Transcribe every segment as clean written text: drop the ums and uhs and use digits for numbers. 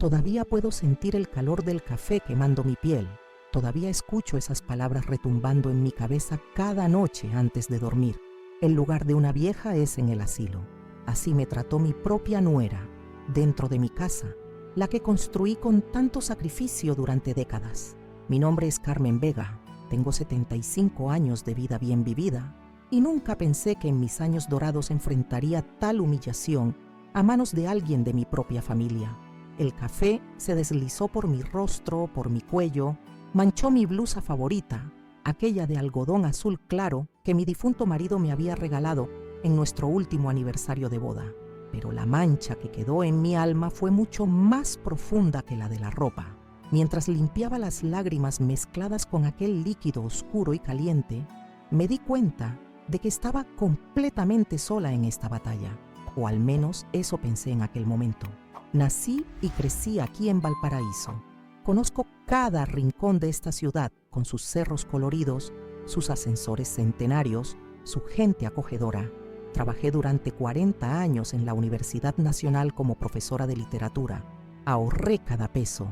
Todavía puedo sentir el calor del café quemando mi piel. Todavía escucho esas palabras retumbando en mi cabeza cada noche antes de dormir. El lugar de una vieja es en el asilo. Así me trató mi propia nuera, dentro de mi casa, la que construí con tanto sacrificio durante décadas. Mi nombre es Carmen Vega, tengo 75 años de vida bien vivida y nunca pensé que en mis años dorados enfrentaría tal humillación a manos de alguien de mi propia familia. El café se deslizó por mi rostro, por mi cuello, manchó mi blusa favorita, aquella de algodón azul claro que mi difunto marido me había regalado en nuestro último aniversario de boda. Pero la mancha que quedó en mi alma fue mucho más profunda que la de la ropa. Mientras limpiaba las lágrimas mezcladas con aquel líquido oscuro y caliente, me di cuenta de que estaba completamente sola en esta batalla, o al menos eso pensé en aquel momento. Nací y crecí aquí en Valparaíso. Conozco cada rincón de esta ciudad con sus cerros coloridos, sus ascensores centenarios, su gente acogedora. Trabajé durante 40 años en la Universidad Nacional como profesora de literatura. Ahorré cada peso.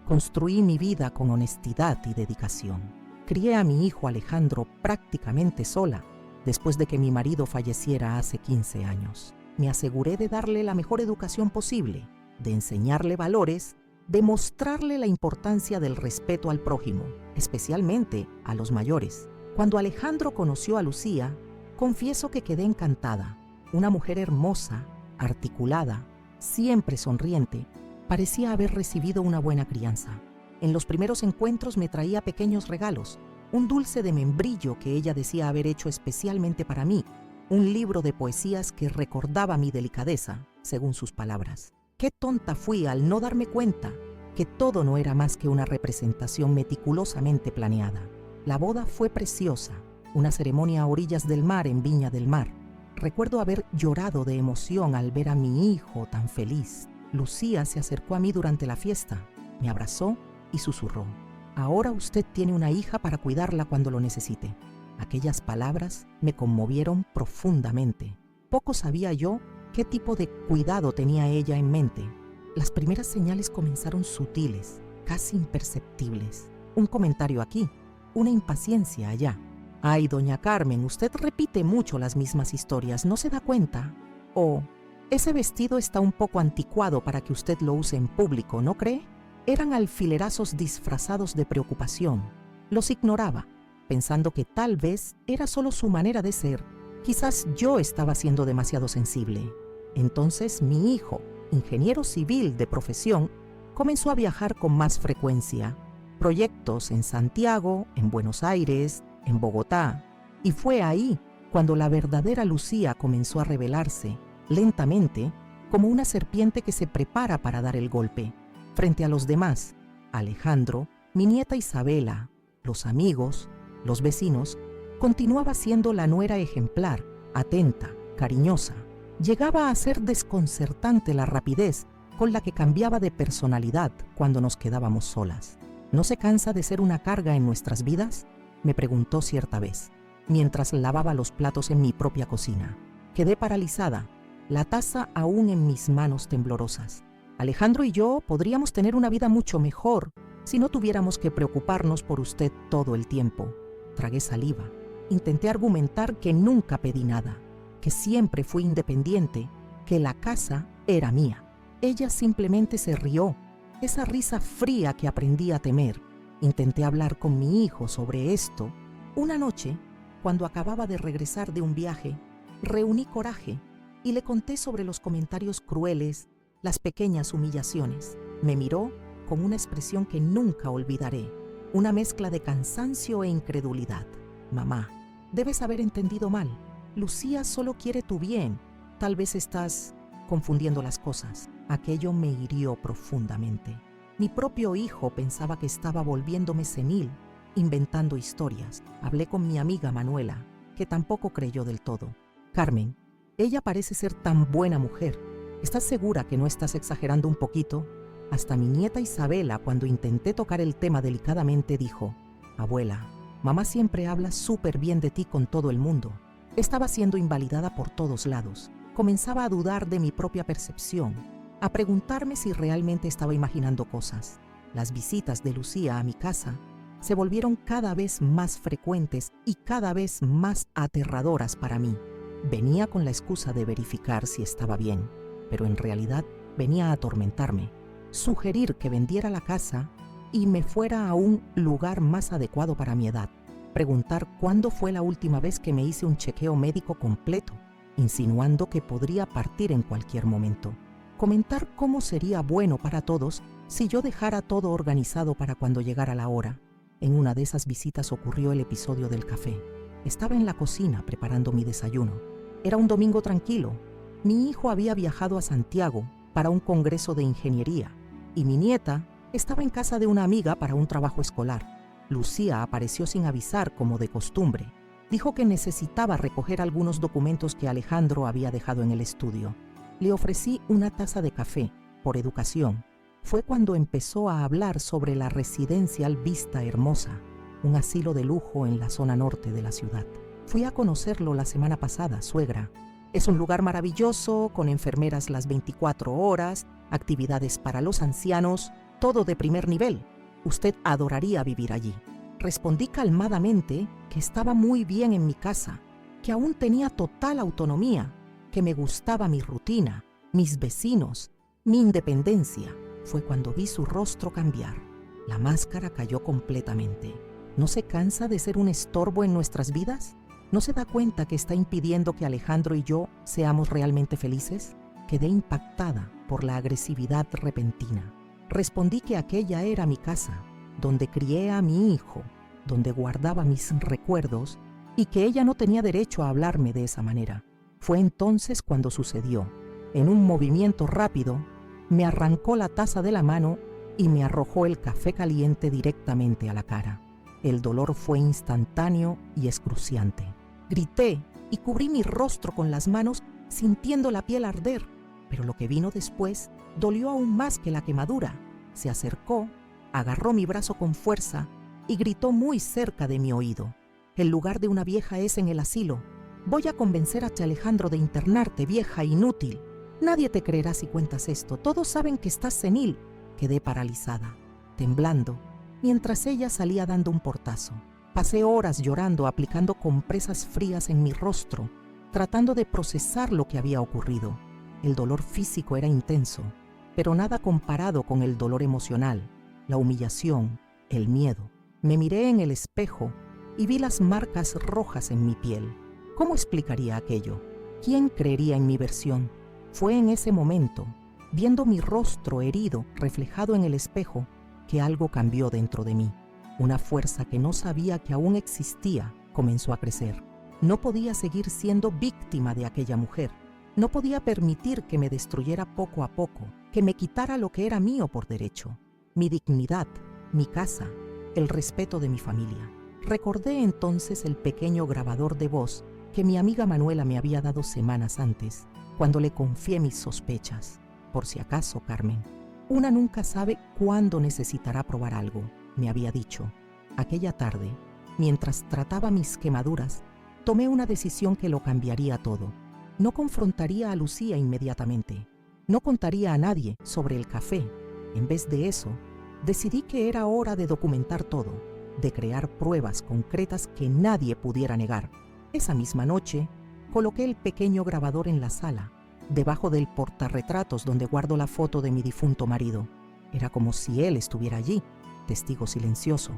Construí mi vida con honestidad y dedicación. Crié a mi hijo Alejandro prácticamente sola, después de que mi marido falleciera hace 15 años. Me aseguré de darle la mejor educación posible, de enseñarle valores, de mostrarle la importancia del respeto al prójimo, especialmente a los mayores. Cuando Alejandro conoció a Lucía, confieso que quedé encantada. Una mujer hermosa, articulada, siempre sonriente, parecía haber recibido una buena crianza. En los primeros encuentros me traía pequeños regalos, un dulce de membrillo que ella decía haber hecho especialmente para mí, un libro de poesías que recordaba mi delicadeza, según sus palabras. Qué tonta fui al no darme cuenta que todo no era más que una representación meticulosamente planeada. La boda fue preciosa, una ceremonia a orillas del mar en Viña del Mar. Recuerdo haber llorado de emoción al ver a mi hijo tan feliz. Lucía se acercó a mí durante la fiesta, me abrazó y susurró: «Ahora usted tiene una hija para cuidarla cuando lo necesite». Aquellas palabras me conmovieron profundamente. Poco sabía yo qué tipo de cuidado tenía ella en mente. Las primeras señales comenzaron sutiles, casi imperceptibles. Un comentario aquí, una impaciencia allá. «Ay, doña Carmen, usted repite mucho las mismas historias, ¿no se da cuenta?» O «Ese vestido está un poco anticuado para que usted lo use en público, ¿no cree?». Eran alfilerazos disfrazados de preocupación. Los ignoraba, pensando que tal vez era solo su manera de ser. Quizás yo estaba siendo demasiado sensible. Entonces mi hijo, ingeniero civil de profesión, comenzó a viajar con más frecuencia. Proyectos en Santiago, en Buenos Aires, en Bogotá. Y fue ahí cuando la verdadera Lucía comenzó a revelarse, lentamente, como una serpiente que se prepara para dar el golpe. Frente a los demás, Alejandro, mi nieta Isabela, los amigos, los vecinos, continuaba siendo la nuera ejemplar, atenta, cariñosa. Llegaba a ser desconcertante la rapidez con la que cambiaba de personalidad cuando nos quedábamos solas. ¿No se cansa de ser una carga en nuestras vidas?, me preguntó cierta vez, mientras lavaba los platos en mi propia cocina. Quedé paralizada, la taza aún en mis manos temblorosas. Alejandro y yo podríamos tener una vida mucho mejor si no tuviéramos que preocuparnos por usted todo el tiempo. Tragué saliva. Intenté argumentar que nunca pedí nada, que siempre fui independiente, que la casa era mía. Ella simplemente se rió, esa risa fría que aprendí a temer. Intenté hablar con mi hijo sobre esto. Una noche, cuando acababa de regresar de un viaje, reuní coraje y le conté sobre los comentarios crueles, las pequeñas humillaciones. Me miró con una expresión que nunca olvidaré, una mezcla de cansancio e incredulidad. «Mamá, debes haber entendido mal. Lucía solo quiere tu bien. Tal vez estás confundiendo las cosas». Aquello me hirió profundamente. Mi propio hijo pensaba que estaba volviéndome senil, inventando historias. Hablé con mi amiga Manuela, que tampoco creyó del todo. «Carmen, ella parece ser tan buena mujer. ¿Estás segura que no estás exagerando un poquito?». Hasta mi nieta Isabela, cuando intenté tocar el tema delicadamente, dijo: «Abuela, mamá siempre habla súper bien de ti con todo el mundo». Estaba siendo invalidada por todos lados. Comenzaba a dudar de mi propia percepción. a preguntarme si realmente estaba imaginando cosas. Las visitas de Lucía a mi casa se volvieron cada vez más frecuentes y cada vez más aterradoras para mí. Venía con la excusa de verificar si estaba bien, pero en realidad venía a atormentarme, sugerir que vendiera la casa y me fuera a un lugar más adecuado para mi edad, preguntar cuándo fue la última vez que me hice un chequeo médico completo, insinuando que podría partir en cualquier momento, comentar cómo sería bueno para todos si yo dejara todo organizado para cuando llegara la hora. En una de esas visitas ocurrió el episodio del café. Estaba en la cocina preparando mi desayuno. Era un domingo tranquilo. Mi hijo había viajado a Santiago para un congreso de ingeniería y mi nieta estaba en casa de una amiga para un trabajo escolar. Lucía apareció sin avisar como de costumbre. Dijo que necesitaba recoger algunos documentos que Alejandro había dejado en el estudio. Le ofrecí una taza de café, por educación. Fue cuando empezó a hablar sobre la residencial Vista Hermosa, un asilo de lujo en la zona norte de la ciudad. Fui a conocerlo la semana pasada, suegra. Es un lugar maravilloso, con enfermeras las 24 horas, actividades para los ancianos, todo de primer nivel. Usted adoraría vivir allí. Respondí calmadamente que estaba muy bien en mi casa, que aún tenía total autonomía, que me gustaba mi rutina, mis vecinos, mi independencia. Fue cuando vi su rostro cambiar. La máscara cayó completamente. ¿No se cansa de ser un estorbo en nuestras vidas? ¿No se da cuenta que está impidiendo que Alejandro y yo seamos realmente felices? Quedé impactada por la agresividad repentina. Respondí que aquella era mi casa, donde crié a mi hijo, donde guardaba mis recuerdos y que ella no tenía derecho a hablarme de esa manera. Fue entonces cuando sucedió. En un movimiento rápido, me arrancó la taza de la mano y me arrojó el café caliente directamente a la cara. El dolor fue instantáneo y excruciante. Grité y cubrí mi rostro con las manos sintiendo la piel arder, pero lo que vino después dolió aún más que la quemadura. Se acercó, agarró mi brazo con fuerza y gritó muy cerca de mi oído: «El lugar de una vieja es en el asilo. Voy a convencer a Alejandro de internarte, vieja inútil. Nadie te creerá si cuentas esto. Todos saben que estás senil». Quedé paralizada, temblando, mientras ella salía dando un portazo. Pasé horas llorando, aplicando compresas frías en mi rostro, tratando de procesar lo que había ocurrido. El dolor físico era intenso, pero nada comparado con el dolor emocional, la humillación, el miedo. Me miré en el espejo y vi las marcas rojas en mi piel. ¿Cómo explicaría aquello? ¿Quién creería en mi versión? Fue en ese momento, viendo mi rostro herido reflejado en el espejo, que algo cambió dentro de mí. Una fuerza que no sabía que aún existía comenzó a crecer. No podía seguir siendo víctima de aquella mujer. No podía permitir que me destruyera poco a poco, que me quitara lo que era mío por derecho: mi dignidad, mi casa, el respeto de mi familia. Recordé entonces el pequeño grabador de voz que mi amiga Manuela me había dado semanas antes, cuando le confié mis sospechas. Por si acaso, Carmen, una nunca sabe cuándo necesitará probar algo, me había dicho. Aquella tarde, mientras trataba mis quemaduras, tomé una decisión que lo cambiaría todo. No confrontaría a Lucía inmediatamente. No contaría a nadie sobre el café. En vez de eso, decidí que era hora de documentar todo, de crear pruebas concretas que nadie pudiera negar. Esa misma noche, coloqué el pequeño grabador en la sala, debajo del portarretratos donde guardo la foto de mi difunto marido. Era como si él estuviera allí, testigo silencioso,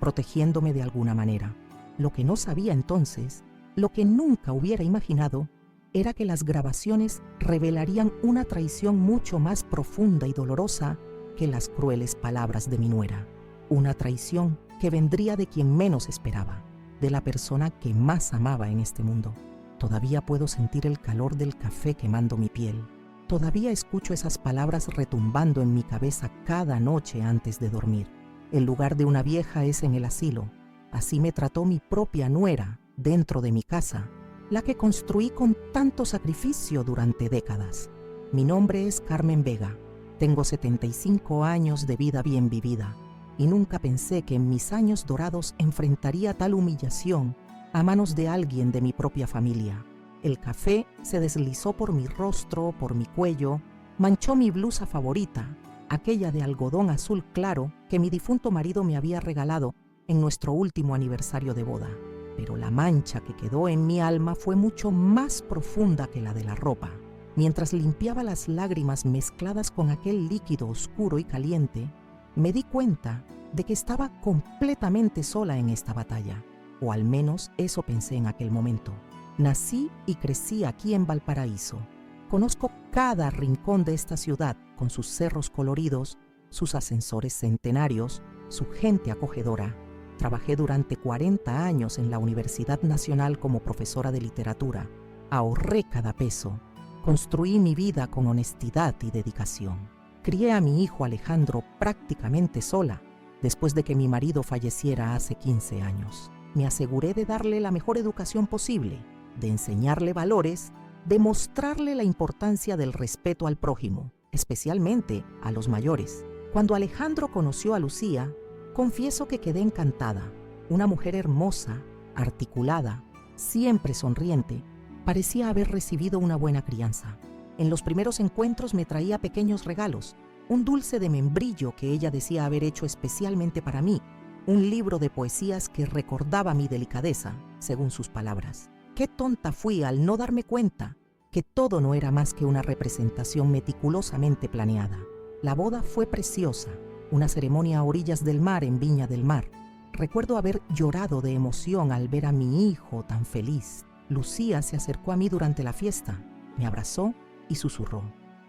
protegiéndome de alguna manera. Lo que no sabía entonces, lo que nunca hubiera imaginado, era que las grabaciones revelarían una traición mucho más profunda y dolorosa que las crueles palabras de mi nuera. Una traición que vendría de quien menos esperaba, de la persona que más amaba en este mundo. Todavía puedo sentir el calor del café quemando mi piel. Todavía escucho esas palabras retumbando en mi cabeza cada noche antes de dormir. El lugar de una vieja es en el asilo. Así me trató mi propia nuera dentro de mi casa, la que construí con tanto sacrificio durante décadas. Mi nombre es Carmen Vega. Tengo 75 años de vida bien vivida y nunca pensé que en mis años dorados enfrentaría tal humillación a manos de alguien de mi propia familia. El café se deslizó por mi rostro, por mi cuello, Manchó mi blusa favorita, aquella de algodón azul claro que mi difunto marido me había regalado en nuestro último aniversario de boda. Pero la mancha que quedó en mi alma fue mucho más profunda que la de la ropa. Mientras limpiaba las lágrimas mezcladas con aquel líquido oscuro y caliente, me di cuenta de que estaba completamente sola en esta batalla, o al menos eso pensé en aquel momento. Nací y crecí aquí en Valparaíso. Conozco cada rincón de esta ciudad con sus cerros coloridos, sus ascensores centenarios, su gente acogedora. Trabajé durante 40 años en la Universidad Nacional como profesora de literatura. Ahorré cada peso. Construí mi vida con honestidad y dedicación. Crié a mi hijo Alejandro prácticamente sola, después de que mi marido falleciera hace 15 años. Me aseguré de darle la mejor educación posible, de enseñarle valores, de mostrarle la importancia del respeto al prójimo, especialmente a los mayores. Cuando Alejandro conoció a Lucía, confieso que quedé encantada. Una mujer hermosa, articulada, siempre sonriente, parecía haber recibido una buena crianza. En los primeros encuentros me traía pequeños regalos, un dulce de membrillo que ella decía haber hecho especialmente para mí, un libro de poesías que recordaba mi delicadeza, según sus palabras. Qué tonta fui al no darme cuenta que todo no era más que una representación meticulosamente planeada. La boda fue preciosa, una ceremonia a orillas del mar en Viña del Mar. Recuerdo haber llorado de emoción al ver a mi hijo tan feliz. Lucía se acercó a mí durante la fiesta, me abrazó y susurró: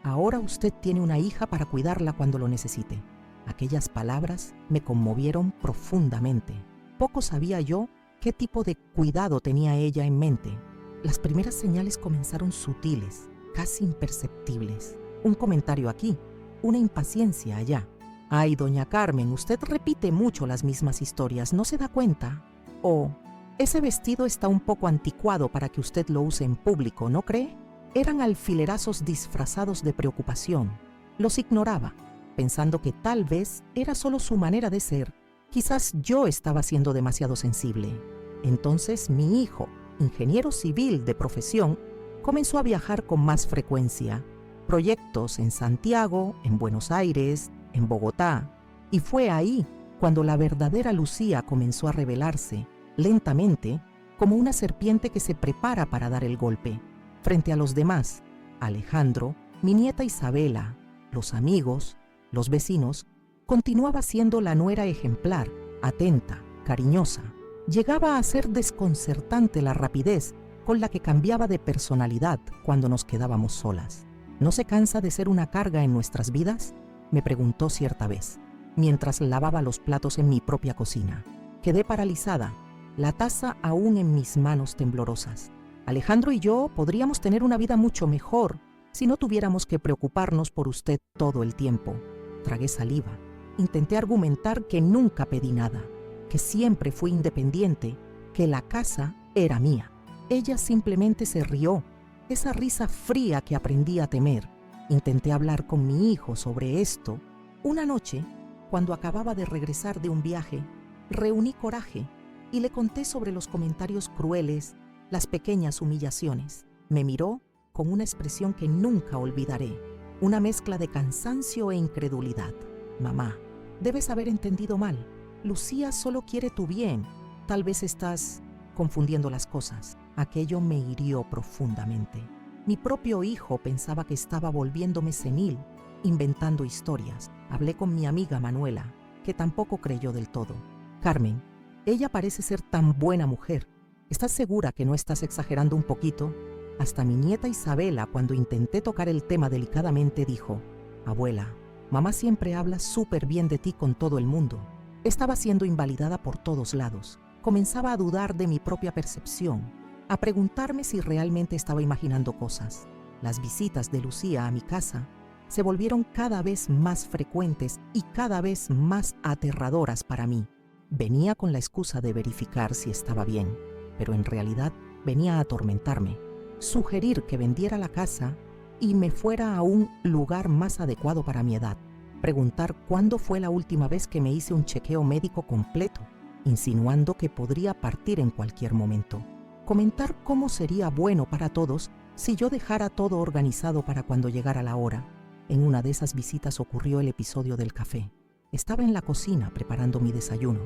«Ahora usted tiene una hija para cuidarla cuando lo necesite». Aquellas palabras me conmovieron profundamente. Poco sabía yo qué tipo de cuidado tenía ella en mente. Las primeras señales comenzaron sutiles, casi imperceptibles. Un comentario aquí, una impaciencia allá. «Ay, doña Carmen, usted repite mucho las mismas historias, ¿no se da cuenta?» O «Ese vestido está un poco anticuado para que usted lo use en público, ¿no cree?». Eran alfilerazos disfrazados de preocupación. Los ignoraba, pensando que tal vez era solo su manera de ser. Quizás yo estaba siendo demasiado sensible. Entonces mi hijo, ingeniero civil de profesión, comenzó a viajar con más frecuencia. Proyectos en Santiago, en Buenos Aires, en Bogotá. Y fue ahí cuando la verdadera Lucía comenzó a revelarse, lentamente, como una serpiente que se prepara para dar el golpe. Frente a los demás, Alejandro, mi nieta Isabela, los amigos, los vecinos, continuaba siendo la nuera ejemplar, atenta, cariñosa. Llegaba a ser desconcertante la rapidez con la que cambiaba de personalidad cuando nos quedábamos solas. ¿No se cansa de ser una carga en nuestras vidas?, me preguntó cierta vez, mientras lavaba los platos en mi propia cocina. Quedé paralizada, la taza aún en mis manos temblorosas. Alejandro y yo podríamos tener una vida mucho mejor si no tuviéramos que preocuparnos por usted todo el tiempo. Tragué saliva. Intenté argumentar que nunca pedí nada, que siempre fui independiente, que la casa era mía. Ella simplemente se rió, esa risa fría que aprendí a temer. Intenté hablar con mi hijo sobre esto. Una noche, cuando acababa de regresar de un viaje, reuní coraje y le conté sobre los comentarios crueles, las pequeñas humillaciones. Me miró con una expresión que nunca olvidaré, una mezcla de cansancio e incredulidad. «Mamá, debes haber entendido mal. Lucía solo quiere tu bien. Tal vez estás confundiendo las cosas». Aquello me hirió profundamente. Mi propio hijo pensaba que estaba volviéndome senil, inventando historias. Hablé con mi amiga Manuela, que tampoco creyó del todo. «Carmen, ella parece ser tan buena mujer. ¿Estás segura que no estás exagerando un poquito?». Hasta mi nieta Isabela, cuando intenté tocar el tema delicadamente, dijo: «Abuela, mamá siempre habla súper bien de ti con todo el mundo». Estaba siendo invalidada por todos lados. Comenzaba a dudar de mi propia percepción, a preguntarme si realmente estaba imaginando cosas. Las visitas de Lucía a mi casa se volvieron cada vez más frecuentes y cada vez más aterradoras para mí. Venía con la excusa de verificar si estaba bien, pero en realidad venía a atormentarme, sugerir que vendiera la casa y me fuera a un lugar más adecuado para mi edad, preguntar cuándo fue la última vez que me hice un chequeo médico completo, insinuando que podría partir en cualquier momento, comentar cómo sería bueno para todos si yo dejara todo organizado para cuando llegara la hora. En una de esas visitas ocurrió el episodio del café. Estaba en la cocina preparando mi desayuno.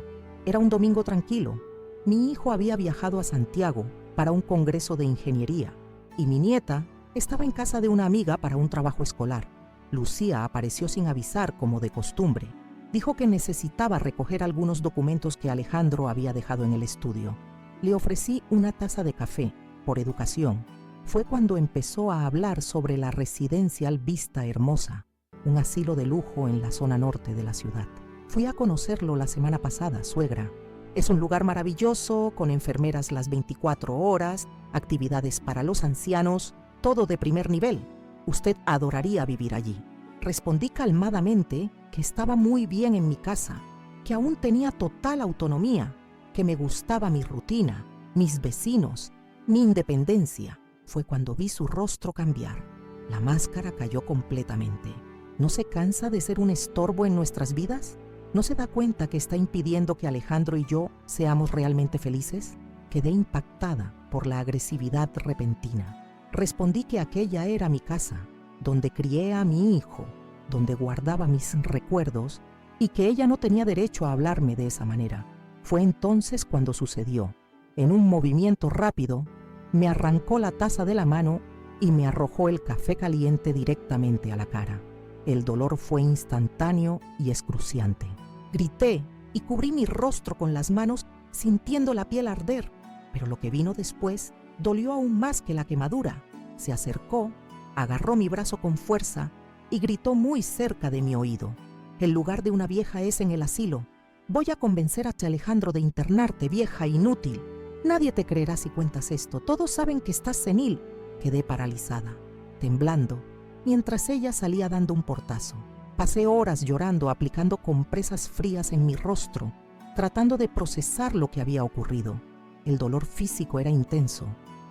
Era un domingo tranquilo. Mi hijo había viajado a Santiago para un congreso de ingeniería y mi nieta estaba en casa de una amiga para un trabajo escolar. Lucía apareció sin avisar como de costumbre. Dijo que necesitaba recoger algunos documentos que Alejandro había dejado en el estudio. Le ofrecí una taza de café, por educación. Fue cuando empezó a hablar sobre la residencial Vista Hermosa, un asilo de lujo en la zona norte de la ciudad. Fui a conocerlo la semana pasada, suegra. Es un lugar maravilloso, con enfermeras las 24 horas, actividades para los ancianos, todo de primer nivel. Usted adoraría vivir allí. Respondí calmadamente que estaba muy bien en mi casa, que aún tenía total autonomía, que me gustaba mi rutina, mis vecinos, mi independencia. Fue cuando vi su rostro cambiar. La máscara cayó completamente. ¿No se cansa de ser un estorbo en nuestras vidas? ¿No se da cuenta que está impidiendo que Alejandro y yo seamos realmente felices? Quedé impactada por la agresividad repentina. Respondí que aquella era mi casa, donde crié a mi hijo, donde guardaba mis recuerdos y que ella no tenía derecho a hablarme de esa manera. Fue entonces cuando sucedió. En un movimiento rápido, me arrancó la taza de la mano y me arrojó el café caliente directamente a la cara. El dolor fue instantáneo y excruciante. Grité y cubrí mi rostro con las manos sintiendo la piel arder, pero lo que vino después dolió aún más que la quemadura. Se acercó, agarró mi brazo con fuerza y gritó muy cerca de mi oído: «El lugar de una vieja es en el asilo. Voy a convencer a Alejandro de internarte, vieja inútil. Nadie te creerá si cuentas esto. Todos saben que estás senil». Quedé paralizada, temblando, mientras ella salía dando un portazo. Pasé horas llorando, aplicando compresas frías en mi rostro, tratando de procesar lo que había ocurrido. El dolor físico era intenso,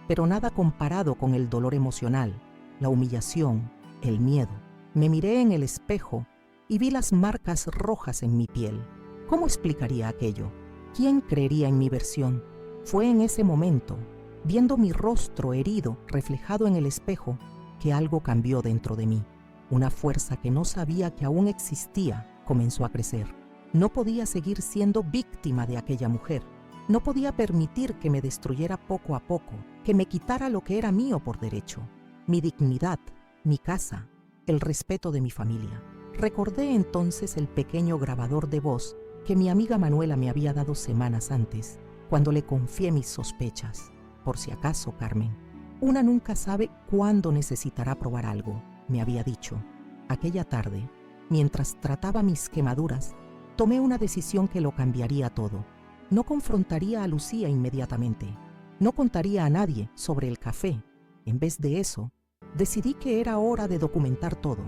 pero nada comparado con el dolor emocional, la humillación, el miedo. Me miré en el espejo y vi las marcas rojas en mi piel. ¿Cómo explicaría aquello? ¿Quién creería en mi versión? Fue en ese momento, viendo mi rostro herido reflejado en el espejo, que algo cambió dentro de mí. Una fuerza que no sabía que aún existía comenzó a crecer. No podía seguir siendo víctima de aquella mujer. No podía permitir que me destruyera poco a poco, que me quitara lo que era mío por derecho: mi dignidad, mi casa, el respeto de mi familia. Recordé entonces el pequeño grabador de voz que mi amiga Manuela me había dado semanas antes, cuando le confié mis sospechas. Por si acaso, Carmen, una nunca sabe cuándo necesitará probar algo, me había dicho. Aquella tarde, mientras trataba mis quemaduras, tomé una decisión que lo cambiaría todo. No confrontaría a Lucía inmediatamente. No contaría a nadie sobre el café. En vez de eso, decidí que era hora de documentar todo,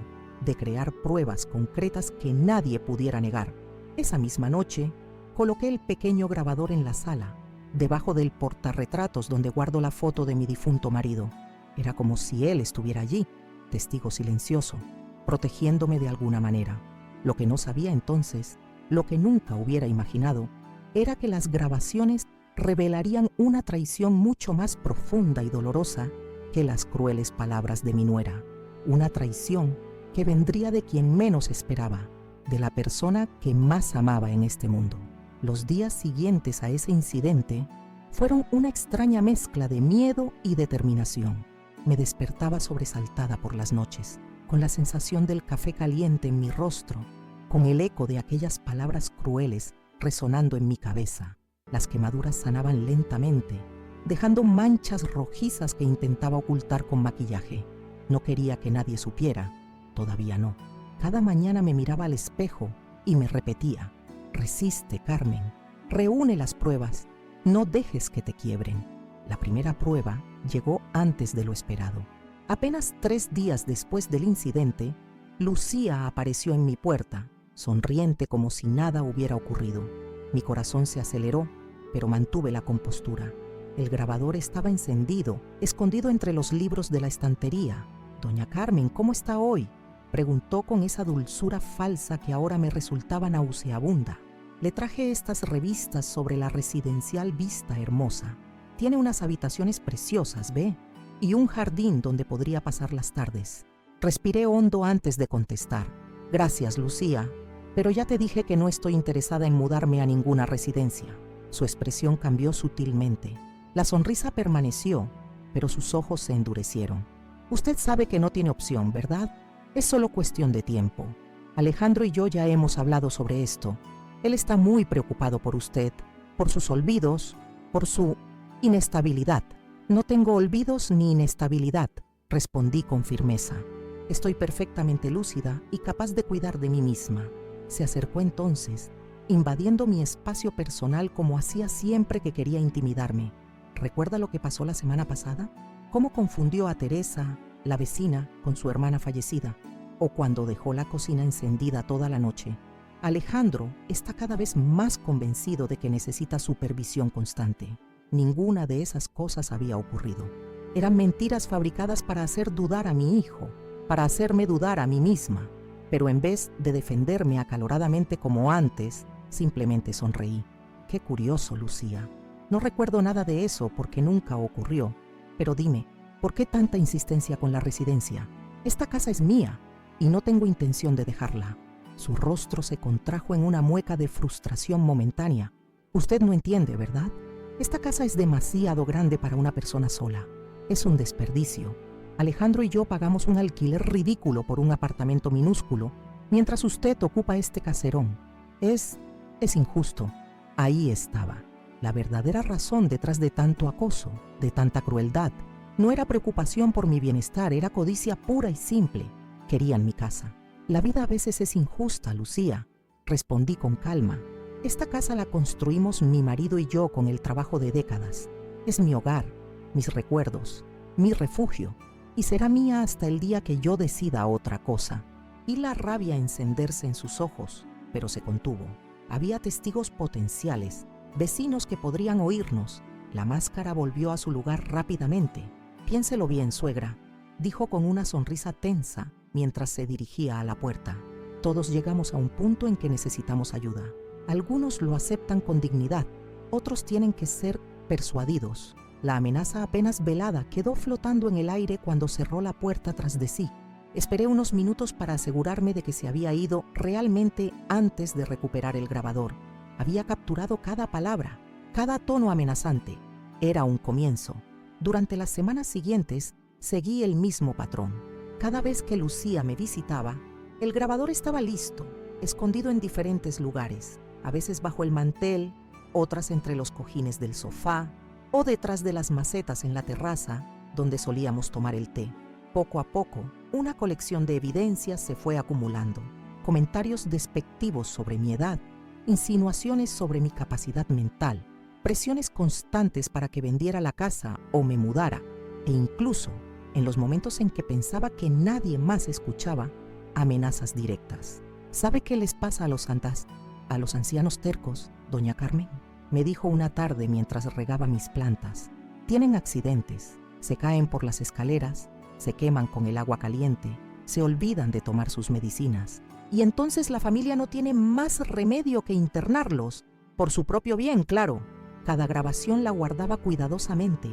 de crear pruebas concretas que nadie pudiera negar. Esa misma noche, coloqué el pequeño grabador en la sala, debajo del portarretratos donde guardo la foto de mi difunto marido. Era como si él estuviera allí, testigo silencioso, protegiéndome de alguna manera. Lo que no sabía entonces, lo que nunca hubiera imaginado, era que las grabaciones revelarían una traición mucho más profunda y dolorosa que las crueles palabras de mi nuera. Una traición que vendría de quien menos esperaba, de la persona que más amaba en este mundo. Los días siguientes a ese incidente fueron una extraña mezcla de miedo y determinación. Me despertaba sobresaltada por las noches, con la sensación del café caliente en mi rostro, con el eco de aquellas palabras crueles resonando en mi cabeza. Las quemaduras sanaban lentamente, dejando manchas rojizas que intentaba ocultar con maquillaje. No quería que nadie supiera, todavía no. Cada mañana me miraba al espejo y me repetía: resiste, Carmen, reúne las pruebas, no dejes que te quiebren. La primera prueba llegó antes de lo esperado. Apenas 3 días después del incidente, Lucía apareció en mi puerta, sonriente como si nada hubiera ocurrido. Mi corazón se aceleró, pero mantuve la compostura. El grabador estaba encendido, escondido entre los libros de la estantería. «Doña Carmen, ¿cómo está hoy?», preguntó con esa dulzura falsa que ahora me resultaba nauseabunda. Le traje estas revistas sobre la residencial Vista Hermosa. Tiene unas habitaciones preciosas, ¿ve? Y un jardín donde podría pasar las tardes. Respiré hondo antes de contestar. Gracias, Lucía, pero ya te dije que no estoy interesada en mudarme a ninguna residencia. Su expresión cambió sutilmente. La sonrisa permaneció, pero sus ojos se endurecieron. Usted sabe que no tiene opción, ¿verdad? Es solo cuestión de tiempo. Alejandro y yo ya hemos hablado sobre esto. Él está muy preocupado por usted, por sus olvidos, por su inestabilidad. No tengo olvidos ni inestabilidad, respondí con firmeza. Estoy perfectamente lúcida y capaz de cuidar de mí misma. Se acercó entonces, invadiendo mi espacio personal como hacía siempre que quería intimidarme. ¿Recuerda lo que pasó la semana pasada? ¿Cómo confundió a Teresa, la vecina, con su hermana fallecida? ¿O cuando dejó la cocina encendida toda la noche? Alejandro está cada vez más convencido de que necesita supervisión constante. Ninguna de esas cosas había ocurrido. Eran mentiras fabricadas para hacer dudar a mi hijo, para hacerme dudar a mí misma. Pero en vez de defenderme acaloradamente como antes, simplemente sonreí. Qué curioso, Lucía. No recuerdo nada de eso porque nunca ocurrió. Pero dime, ¿por qué tanta insistencia con la residencia? Esta casa es mía y no tengo intención de dejarla. Su rostro se contrajo en una mueca de frustración momentánea. Usted no entiende, ¿verdad? Esta casa es demasiado grande para una persona sola. Es un desperdicio. Alejandro y yo pagamos un alquiler ridículo por un apartamento minúsculo, mientras usted ocupa este caserón. Es injusto. Ahí estaba. La verdadera razón detrás de tanto acoso, de tanta crueldad. No era preocupación por mi bienestar, era codicia pura y simple. Querían mi casa. La vida a veces es injusta, Lucía, respondí con calma. Esta casa la construimos mi marido y yo con el trabajo de décadas. Es mi hogar, mis recuerdos, mi refugio, y será mía hasta el día que yo decida otra cosa. Vi la rabia encenderse en sus ojos, pero se contuvo. Había testigos potenciales, vecinos que podrían oírnos. La máscara volvió a su lugar rápidamente. Piénselo bien, suegra, dijo con una sonrisa tensa mientras se dirigía a la puerta. Todos llegamos a un punto en que necesitamos ayuda. Algunos lo aceptan con dignidad, otros tienen que ser persuadidos. La amenaza apenas velada quedó flotando en el aire cuando cerró la puerta tras de sí. Esperé unos minutos para asegurarme de que se había ido realmente antes de recuperar el grabador. Había capturado cada palabra, cada tono amenazante. Era un comienzo. Durante las semanas siguientes, seguí el mismo patrón. Cada vez que Lucía me visitaba, el grabador estaba listo, escondido en diferentes lugares, a veces bajo el mantel, otras entre los cojines del sofá o detrás de las macetas en la terraza donde solíamos tomar el té. Poco a poco, una colección de evidencias se fue acumulando. Comentarios despectivos sobre mi edad, insinuaciones sobre mi capacidad mental, presiones constantes para que vendiera la casa o me mudara, e incluso, en los momentos en que pensaba que nadie más escuchaba, amenazas directas. ¿Sabe qué les pasa a los ancianos tercos, doña Carmen? Me dijo una tarde mientras regaba mis plantas. Tienen accidentes, se caen por las escaleras, se queman con el agua caliente, se olvidan de tomar sus medicinas. Y entonces la familia no tiene más remedio que internarlos, por su propio bien, claro. Cada grabación la guardaba cuidadosamente,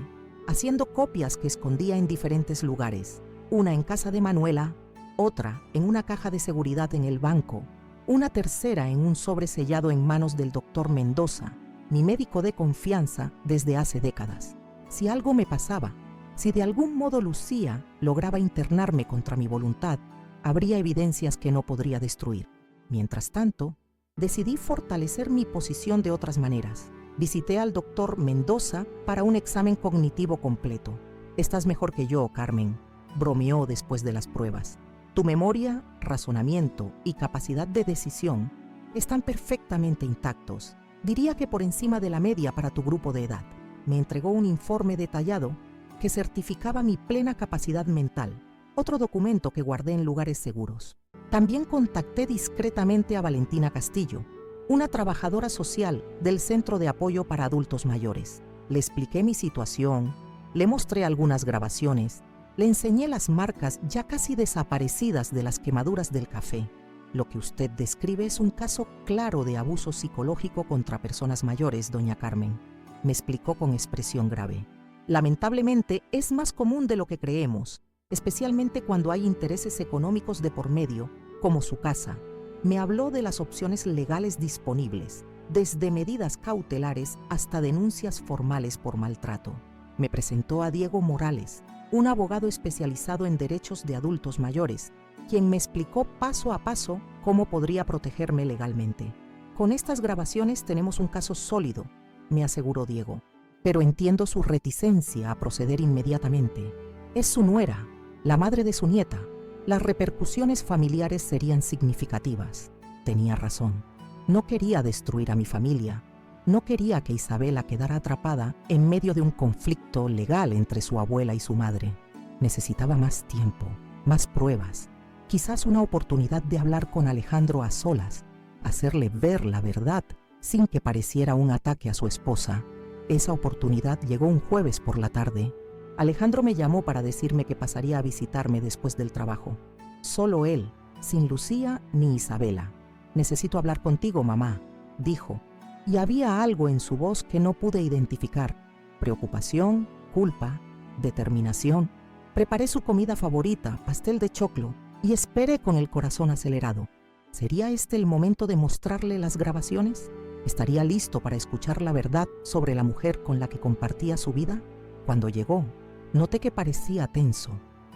haciendo copias que escondía en diferentes lugares, una en casa de Manuela, otra en una caja de seguridad en el banco, una tercera en un sobre sellado en manos del doctor Mendoza, mi médico de confianza desde hace décadas. Si algo me pasaba, si de algún modo Lucía lograba internarme contra mi voluntad, habría evidencias que no podría destruir. Mientras tanto, decidí fortalecer mi posición de otras maneras. Visité al doctor Mendoza para un examen cognitivo completo. Estás mejor que yo, Carmen, bromeó después de las pruebas. Tu memoria, razonamiento y capacidad de decisión están perfectamente intactos. Diría que por encima de la media para tu grupo de edad. Me entregó un informe detallado que certificaba mi plena capacidad mental, otro documento que guardé en lugares seguros. También contacté discretamente a Valentina Castillo, una trabajadora social del Centro de Apoyo para Adultos Mayores. Le expliqué mi situación, le mostré algunas grabaciones, le enseñé las marcas ya casi desaparecidas de las quemaduras del café. Lo que usted describe es un caso claro de abuso psicológico contra personas mayores, doña Carmen, me explicó con expresión grave. Lamentablemente, es más común de lo que creemos. especialmente cuando hay intereses económicos de por medio, como su casa. Me habló de las opciones legales disponibles, desde medidas cautelares hasta denuncias formales por maltrato. Me presentó a Diego Morales, un abogado especializado en derechos de adultos mayores, quien me explicó paso a paso cómo podría protegerme legalmente. Con estas grabaciones tenemos un caso sólido, me aseguró Diego, pero entiendo su reticencia a proceder inmediatamente. Es su nuera, la madre de su nieta. Las repercusiones familiares serían significativas. Tenía razón. No quería destruir a mi familia. No quería que Isabela quedara atrapada en medio de un conflicto legal entre su abuela y su madre. Necesitaba más tiempo, más pruebas, quizás una oportunidad de hablar con Alejandro a solas, hacerle ver la verdad sin que pareciera un ataque a su esposa. Esa oportunidad llegó un jueves por la tarde. Alejandro me llamó para decirme que pasaría a visitarme después del trabajo. Solo él, sin Lucía ni Isabela. «Necesito hablar contigo, mamá», dijo, y había algo en su voz que no pude identificar. Preocupación, culpa, determinación. Preparé su comida favorita, pastel de choclo, y esperé con el corazón acelerado. ¿Sería este el momento de mostrarle las grabaciones? ¿Estaría listo para escuchar la verdad sobre la mujer con la que compartía su vida? Cuando llegó, noté que parecía tenso,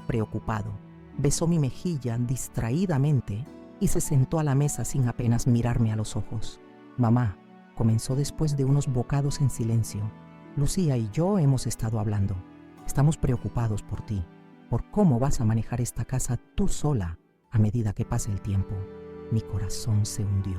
preocupado. Besó mi mejilla distraídamente y se sentó a la mesa sin apenas mirarme a los ojos. «Mamá», comenzó después de unos bocados en silencio, «Lucía y yo hemos estado hablando. Estamos preocupados por ti, por cómo vas a manejar esta casa tú sola a medida que pase el tiempo». Mi corazón se hundió.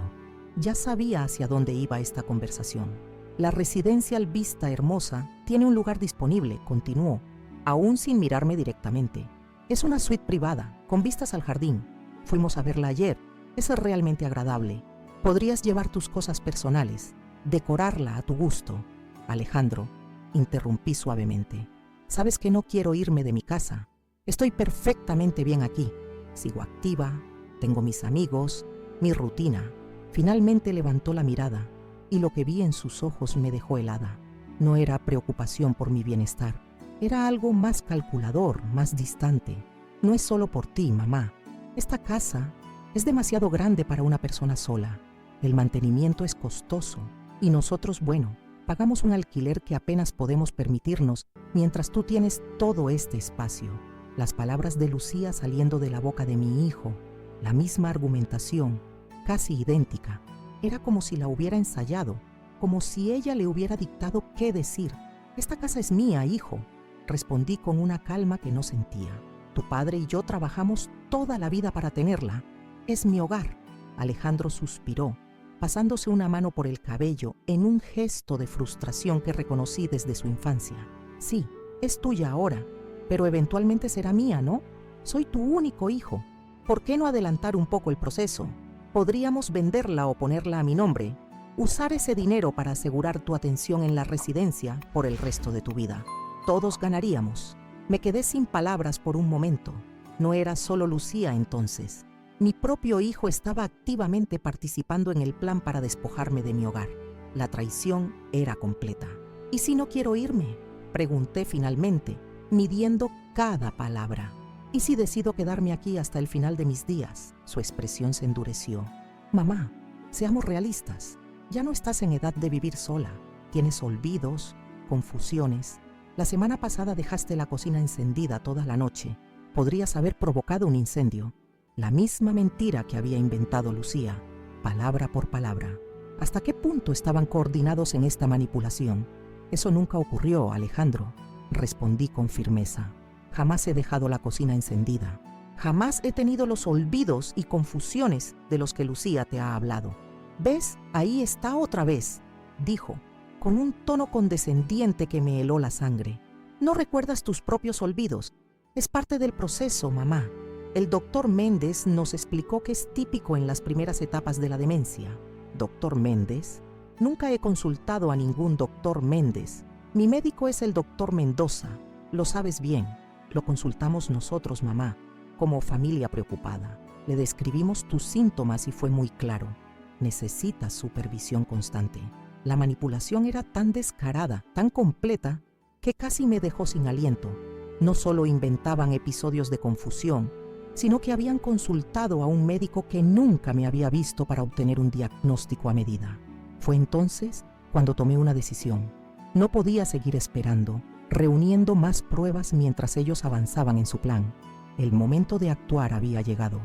Ya sabía hacia dónde iba esta conversación. «La residencia Vista Hermosa tiene un lugar disponible», continuó, aún sin mirarme directamente. «Es una suite privada, con vistas al jardín. Fuimos a verla ayer. Es realmente agradable. Podrías llevar tus cosas personales, decorarla a tu gusto». «Alejandro», interrumpí suavemente, «sabes que no quiero irme de mi casa. Estoy perfectamente bien aquí. Sigo activa, tengo mis amigos, mi rutina». Finalmente levantó la mirada y lo que vi en sus ojos me dejó helada. No era preocupación por mi bienestar. Era algo más calculador, más distante. «No es solo por ti, mamá. Esta casa es demasiado grande para una persona sola. El mantenimiento es costoso y nosotros, bueno, pagamos un alquiler que apenas podemos permitirnos mientras tú tienes todo este espacio». Las palabras de Lucía saliendo de la boca de mi hijo, la misma argumentación, casi idéntica. Era como si la hubiera ensayado, como si ella le hubiera dictado qué decir. «Esta casa es mía, hijo», respondí con una calma que no sentía. «Tu padre y yo trabajamos toda la vida para tenerla. Es mi hogar». Alejandro suspiró, pasándose una mano por el cabello en un gesto de frustración que reconocí desde su infancia. «Sí, es tuya ahora, pero eventualmente será mía, ¿no? Soy tu único hijo. ¿Por qué no adelantar un poco el proceso? Podríamos venderla o ponerla a mi nombre. Usar ese dinero para asegurar tu atención en la residencia por el resto de tu vida. Todos ganaríamos». Me quedé sin palabras por un momento. No era solo Lucía entonces. Mi propio hijo estaba activamente participando en el plan para despojarme de mi hogar. La traición era completa. «¿Y si no quiero irme?», pregunté finalmente, midiendo cada palabra. «¿Y si decido quedarme aquí hasta el final de mis días?». Su expresión se endureció. «Mamá, seamos realistas. Ya no estás en edad de vivir sola. Tienes olvidos, confusiones. La semana pasada dejaste la cocina encendida toda la noche. Podrías haber provocado un incendio». La misma mentira que había inventado Lucía, palabra por palabra. ¿Hasta qué punto estaban coordinados en esta manipulación? «Eso nunca ocurrió, Alejandro», respondí con firmeza. «Jamás he dejado la cocina encendida. Jamás he tenido los olvidos y confusiones de los que Lucía te ha hablado». «¿Ves? Ahí está otra vez», dijo, con un tono condescendiente que me heló la sangre. «No recuerdas tus propios olvidos. Es parte del proceso, mamá. El doctor Méndez nos explicó que es típico en las primeras etapas de la demencia». «¿Doctor Méndez? Nunca he consultado a ningún doctor Méndez. Mi médico es el doctor Mendoza. Lo sabes bien. Lo consultamos nosotros, mamá, como familia preocupada. Le describimos tus síntomas y fue muy claro. Necesitas supervisión constante». La manipulación era tan descarada, tan completa, que casi me dejó sin aliento. No solo inventaban episodios de confusión, sino que habían consultado a un médico que nunca me había visto para obtener un diagnóstico a medida. Fue entonces cuando tomé una decisión. No podía seguir esperando, reuniendo más pruebas mientras ellos avanzaban en su plan. El momento de actuar había llegado.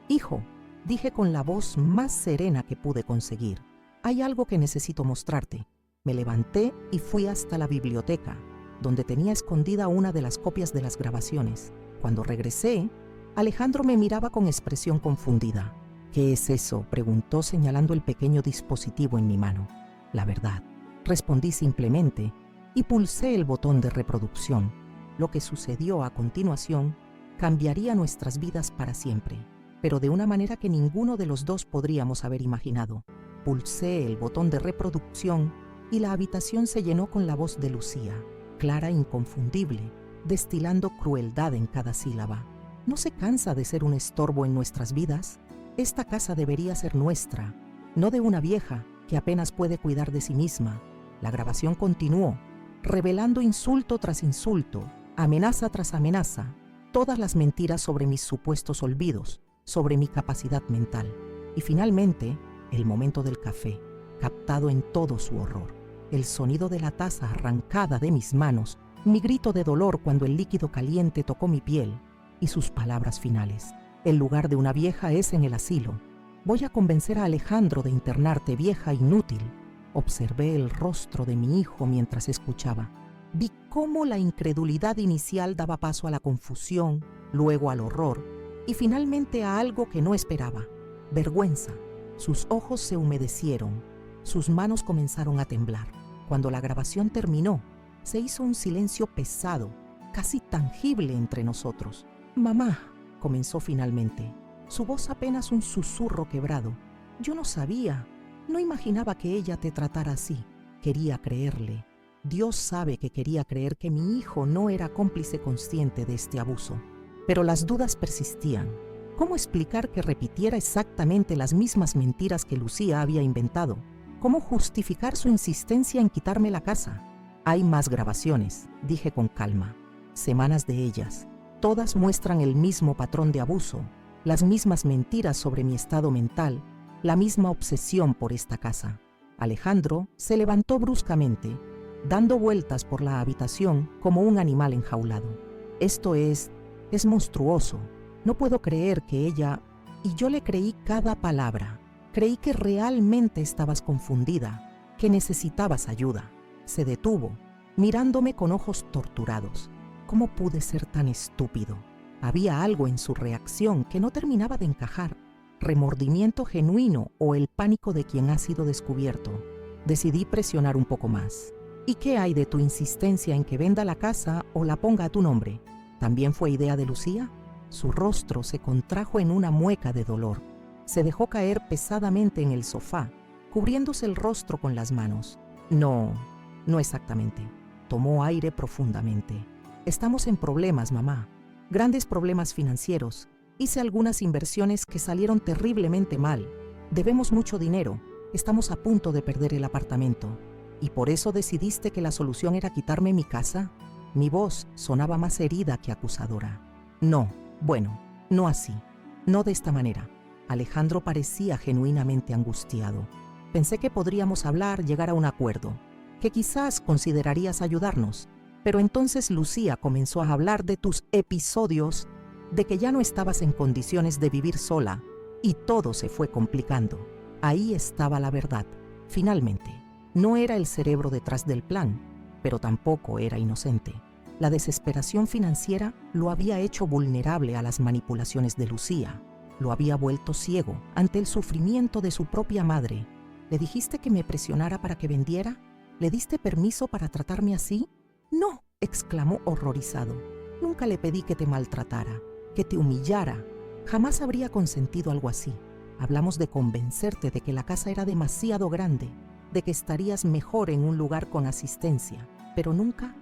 «Hijo», dije con la voz más serena que pude conseguir, «hay algo que necesito mostrarte». Me levanté y fui hasta la biblioteca, donde tenía escondida una de las copias de las grabaciones. Cuando regresé, Alejandro me miraba con expresión confundida. «¿Qué es eso?», preguntó señalando el pequeño dispositivo en mi mano. «La verdad», respondí simplemente y pulsé el botón de reproducción. Lo que sucedió a continuación cambiaría nuestras vidas para siempre, pero de una manera que ninguno de los dos podríamos haber imaginado. Pulsé el botón de reproducción y la habitación se llenó con la voz de Lucía, clara e inconfundible, destilando crueldad en cada sílaba. ¿No se cansa de ser un estorbo en nuestras vidas? Esta casa debería ser nuestra, no de una vieja que apenas puede cuidar de sí misma. La grabación continuó, revelando insulto tras insulto, amenaza tras amenaza, todas las mentiras sobre mis supuestos olvidos, sobre mi capacidad mental. Y finalmente, el momento del café, captado en todo su horror. El sonido de la taza arrancada de mis manos, mi grito de dolor cuando el líquido caliente tocó mi piel, y sus palabras finales. «El lugar de una vieja es en el asilo. Voy a convencer a Alejandro de internarte, vieja inútil». Observé el rostro de mi hijo mientras escuchaba. Vi cómo la incredulidad inicial daba paso a la confusión, luego al horror y finalmente a algo que no esperaba: vergüenza. Sus ojos se humedecieron, sus manos comenzaron a temblar. Cuando la grabación terminó, se hizo un silencio pesado, casi tangible entre nosotros. «Mamá», comenzó finalmente, su voz apenas un susurro quebrado. «Yo no sabía, no imaginaba que ella te tratara así». Quería creerle. Dios sabe que quería creer que mi hijo no era cómplice consciente de este abuso. Pero las dudas persistían. ¿Cómo explicar que repitiera exactamente las mismas mentiras que Lucía había inventado? ¿Cómo justificar su insistencia en quitarme la casa? «Hay más grabaciones», dije con calma. «Semanas de ellas. Todas muestran el mismo patrón de abuso, las mismas mentiras sobre mi estado mental, la misma obsesión por esta casa». Alejandro se levantó bruscamente, dando vueltas por la habitación como un animal enjaulado. «Esto es monstruoso. No puedo creer que ella...». Y yo le creí cada palabra. Creí que realmente estabas confundida, que necesitabas ayuda. Se detuvo, mirándome con ojos torturados. ¿Cómo pude ser tan estúpido? Había algo en su reacción que no terminaba de encajar. Remordimiento genuino o el pánico de quien ha sido descubierto. Decidí presionar un poco más. «¿Y qué hay de tu insistencia en que venda la casa o la ponga a tu nombre? ¿También fue idea de Lucía?». Su rostro se contrajo en una mueca de dolor. Se dejó caer pesadamente en el sofá, cubriéndose el rostro con las manos. «No exactamente». Tomó aire profundamente. «Estamos en problemas, mamá. Grandes problemas financieros. Hice algunas inversiones que salieron terriblemente mal. Debemos mucho dinero. Estamos a punto de perder el apartamento. ¿Y por eso decidiste que la solución era quitarme mi casa?». Mi voz sonaba más herida que acusadora. «No, bueno, no así. No de esta manera». Alejandro parecía genuinamente angustiado. «Pensé que podríamos hablar, llegar a un acuerdo, que quizás considerarías ayudarnos. Pero entonces Lucía comenzó a hablar de tus episodios, de que ya no estabas en condiciones de vivir sola, y todo se fue complicando». Ahí estaba la verdad. Finalmente, no era el cerebro detrás del plan, pero tampoco era inocente. La desesperación financiera lo había hecho vulnerable a las manipulaciones de Lucía. Lo había vuelto ciego ante el sufrimiento de su propia madre. «¿Le dijiste que me presionara para que vendiera? ¿Le diste permiso para tratarme así?». «No», exclamó horrorizado. «Nunca le pedí que te maltratara, que te humillara. Jamás habría consentido algo así. Hablamos de convencerte de que la casa era demasiado grande, de que estarías mejor en un lugar con asistencia, pero nunca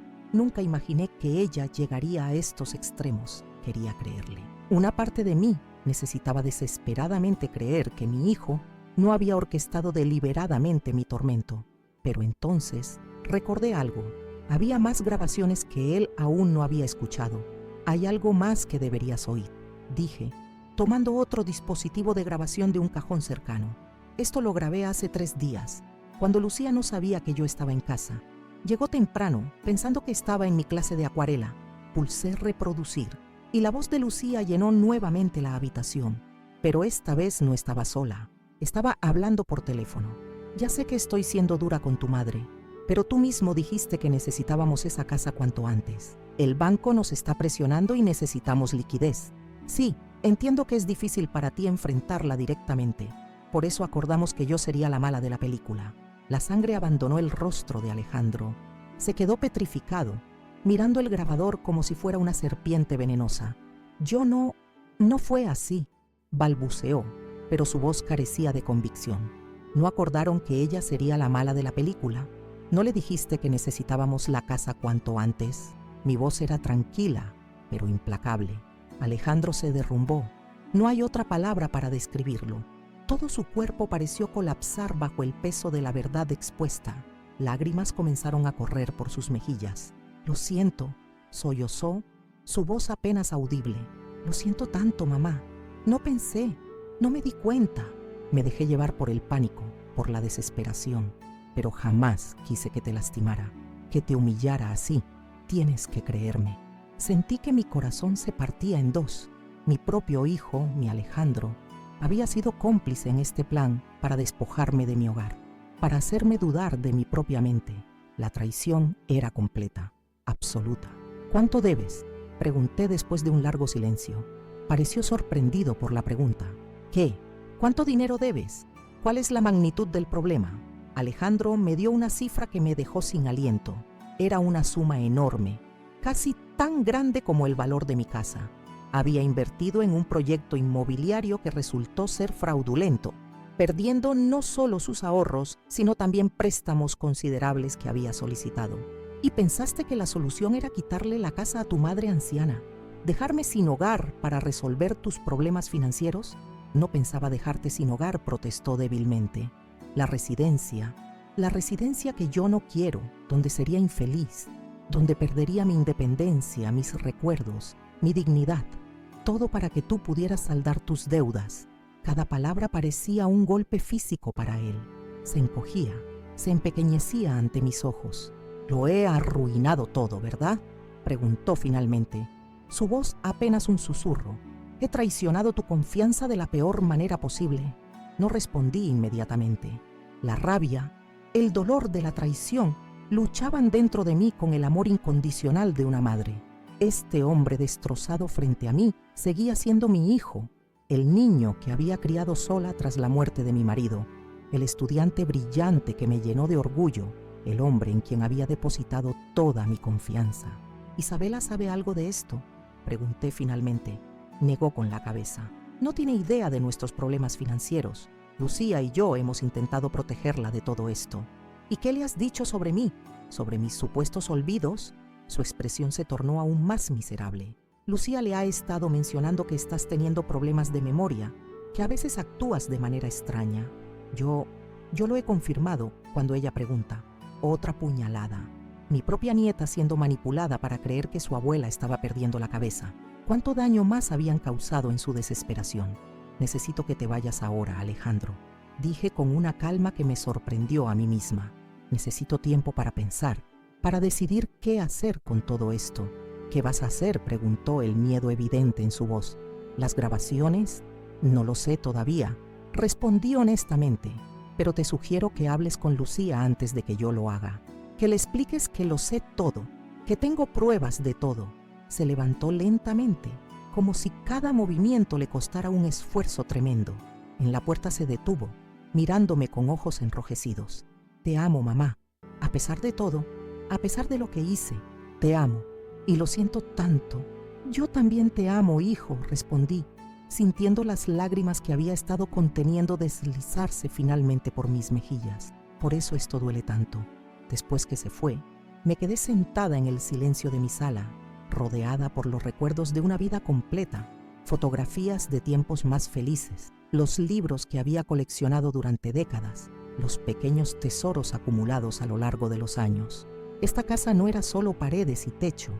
imaginé que ella llegaría a estos extremos». Quería creerle. Una parte de mí necesitaba desesperadamente creer que mi hijo no había orquestado deliberadamente mi tormento. Pero entonces recordé algo. Había más grabaciones que él aún no había escuchado. Hay algo más que deberías oír, dije, tomando otro dispositivo de grabación de un cajón cercano. Esto lo grabé hace 3 días, cuando Lucía no sabía que yo estaba en casa. Llegó temprano, pensando que estaba en mi clase de acuarela. Pulsé reproducir, y la voz de Lucía llenó nuevamente la habitación. Pero esta vez no estaba sola. Estaba hablando por teléfono. Ya sé que estoy siendo dura con tu madre, pero tú mismo dijiste que necesitábamos esa casa cuanto antes. El banco nos está presionando y necesitamos liquidez. Sí, entiendo que es difícil para ti enfrentarla directamente. Por eso acordamos que yo sería la mala de la película. La sangre abandonó el rostro de Alejandro. Se quedó petrificado, mirando el grabador como si fuera una serpiente venenosa. No fue así, balbuceó, pero su voz carecía de convicción. ¿No acordaron que ella sería la mala de la película? ¿No le dijiste que necesitábamos la casa cuanto antes? Mi voz era tranquila, pero implacable. Alejandro se derrumbó. No hay otra palabra para describirlo. Todo su cuerpo pareció colapsar bajo el peso de la verdad expuesta. Lágrimas comenzaron a correr por sus mejillas. Lo siento, sollozó, su voz apenas audible. Lo siento tanto, mamá. No pensé, no me di cuenta. Me dejé llevar por el pánico, por la desesperación, pero jamás quise que te lastimara, que te humillara así. Tienes que creerme. Sentí que mi corazón se partía en dos. Mi propio hijo, mi Alejandro, había sido cómplice en este plan para despojarme de mi hogar, para hacerme dudar de mi propia mente. La traición era completa, absoluta. ¿Cuánto debes?, pregunté después de un largo silencio. Pareció sorprendido por la pregunta. ¿Qué? ¿Cuánto dinero debes? ¿Cuál es la magnitud del problema? Alejandro me dio una cifra que me dejó sin aliento. Era una suma enorme, casi tan grande como el valor de mi casa. Había invertido en un proyecto inmobiliario que resultó ser fraudulento, perdiendo no solo sus ahorros, sino también préstamos considerables que había solicitado. ¿Y pensaste que la solución era quitarle la casa a tu madre anciana? ¿Dejarme sin hogar para resolver tus problemas financieros? No pensaba dejarte sin hogar, protestó débilmente. La residencia que yo no quiero, donde sería infeliz, donde perdería mi independencia, mis recuerdos, mi dignidad. Todo para que tú pudieras saldar tus deudas. Cada palabra parecía un golpe físico para él. Se encogía, se empequeñecía ante mis ojos. Lo he arruinado todo, ¿verdad?, preguntó finalmente. Su voz apenas un susurro. He traicionado tu confianza de la peor manera posible. No respondí inmediatamente. La rabia, el dolor de la traición luchaban dentro de mí con el amor incondicional de una madre. Este hombre destrozado frente a mí seguía siendo mi hijo, el niño que había criado sola tras la muerte de mi marido, el estudiante brillante que me llenó de orgullo, el hombre en quien había depositado toda mi confianza. ¿Isabela sabe algo de esto?, pregunté finalmente. Negó con la cabeza. No tiene idea de nuestros problemas financieros. Lucía y yo hemos intentado protegerla de todo esto. ¿Y qué le has dicho sobre mí? ¿Sobre mis supuestos olvidos? Su expresión se tornó aún más miserable. Lucía le ha estado mencionando que estás teniendo problemas de memoria, que a veces actúas de manera extraña. Yo lo he confirmado cuando ella pregunta. Otra puñalada. Mi propia nieta siendo manipulada para creer que su abuela estaba perdiendo la cabeza. ¿Cuánto daño más habían causado en su desesperación? Necesito que te vayas ahora, Alejandro, dije con una calma que me sorprendió a mí misma. Necesito tiempo para pensar, para decidir qué hacer con todo esto. ¿Qué vas a hacer?, preguntó, el miedo evidente en su voz. ¿Las grabaciones? No lo sé todavía, respondí honestamente, pero te sugiero que hables con Lucía antes de que yo lo haga, que le expliques que lo sé todo, que tengo pruebas de todo. Se levantó lentamente, como si cada movimiento le costara un esfuerzo tremendo. En la puerta se detuvo, mirándome con ojos enrojecidos. Te amo, mamá. A pesar de todo, a pesar de lo que hice, te amo. Y lo siento tanto. Yo también te amo, hijo, respondí, sintiendo las lágrimas que había estado conteniendo deslizarse finalmente por mis mejillas. Por eso esto duele tanto. Después que se fue, me quedé sentada en el silencio de mi sala, rodeada por los recuerdos de una vida completa, fotografías de tiempos más felices, los libros que había coleccionado durante décadas, los pequeños tesoros acumulados a lo largo de los años. Esta casa no era solo paredes y techo,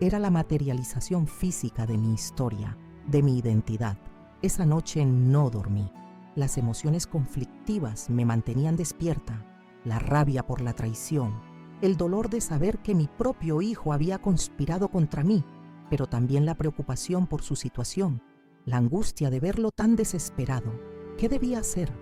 era la materialización física de mi historia, de mi identidad. Esa noche no dormí. Las emociones conflictivas me mantenían despierta, la rabia por la traición, el dolor de saber que mi propio hijo había conspirado contra mí, pero también la preocupación por su situación, la angustia de verlo tan desesperado. ¿Qué debía hacer?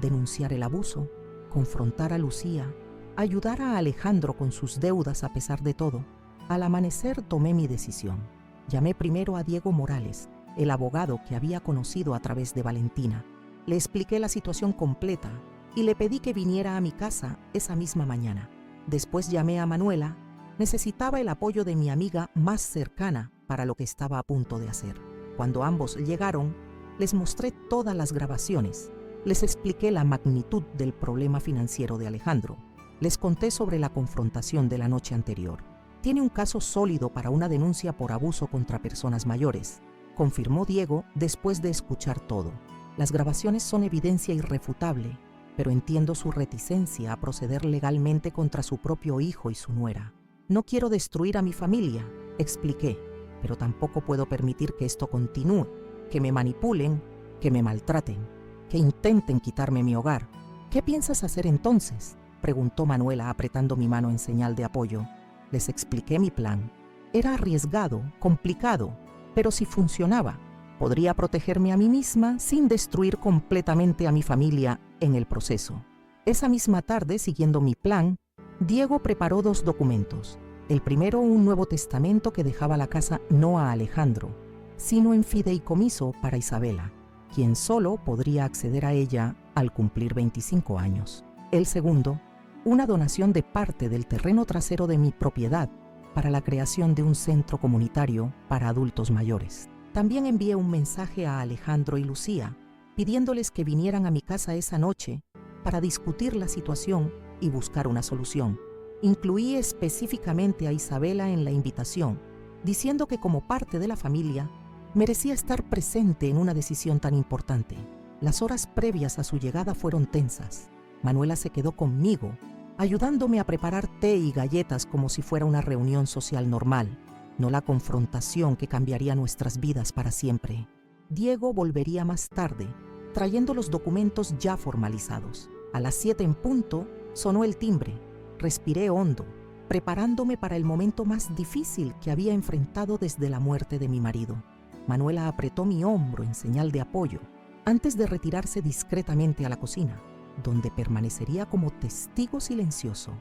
¿Denunciar el abuso? ¿Confrontar a Lucía? ¿Ayudar a Alejandro con sus deudas a pesar de todo? Al amanecer tomé mi decisión. Llamé primero a Diego Morales, el abogado que había conocido a través de Valentina. Le expliqué la situación completa y le pedí que viniera a mi casa esa misma mañana. Después llamé a Manuela. Necesitaba el apoyo de mi amiga más cercana para lo que estaba a punto de hacer. Cuando ambos llegaron, les mostré todas las grabaciones. Les expliqué la magnitud del problema financiero de Alejandro. Les conté sobre la confrontación de la noche anterior. Tiene un caso sólido para una denuncia por abuso contra personas mayores, confirmó Diego después de escuchar todo. Las grabaciones son evidencia irrefutable, pero entiendo su reticencia a proceder legalmente contra su propio hijo y su nuera. No quiero destruir a mi familia, expliqué, pero tampoco puedo permitir que esto continúe, que me manipulen, que me maltraten, que intenten quitarme mi hogar. ¿Qué piensas hacer entonces?, preguntó Manuela apretando mi mano en señal de apoyo. Les expliqué mi plan. Era arriesgado, complicado, pero si funcionaba, podría protegerme a mí misma sin destruir completamente a mi familia en el proceso. Esa misma tarde, siguiendo mi plan, Diego preparó 2 documentos. El primero, un nuevo testamento que dejaba la casa no a Alejandro, sino en fideicomiso para Isabela, quien solo podría acceder a ella al cumplir 25 años. El segundo, una donación de parte del terreno trasero de mi propiedad para la creación de un centro comunitario para adultos mayores. También envié un mensaje a Alejandro y Lucía, pidiéndoles que vinieran a mi casa esa noche para discutir la situación y buscar una solución. Incluí específicamente a Isabela en la invitación, diciendo que como parte de la familia, merecía estar presente en una decisión tan importante. Las horas previas a su llegada fueron tensas. Manuela se quedó conmigo, ayudándome a preparar té y galletas como si fuera una reunión social normal, no la confrontación que cambiaría nuestras vidas para siempre. Diego volvería más tarde, trayendo los documentos ya formalizados. A las 7 en punto sonó el timbre. Respiré hondo, preparándome para el momento más difícil que había enfrentado desde la muerte de mi marido. Manuela apretó mi hombro en señal de apoyo, antes de retirarse discretamente a la cocina, donde permanecería como testigo silencioso.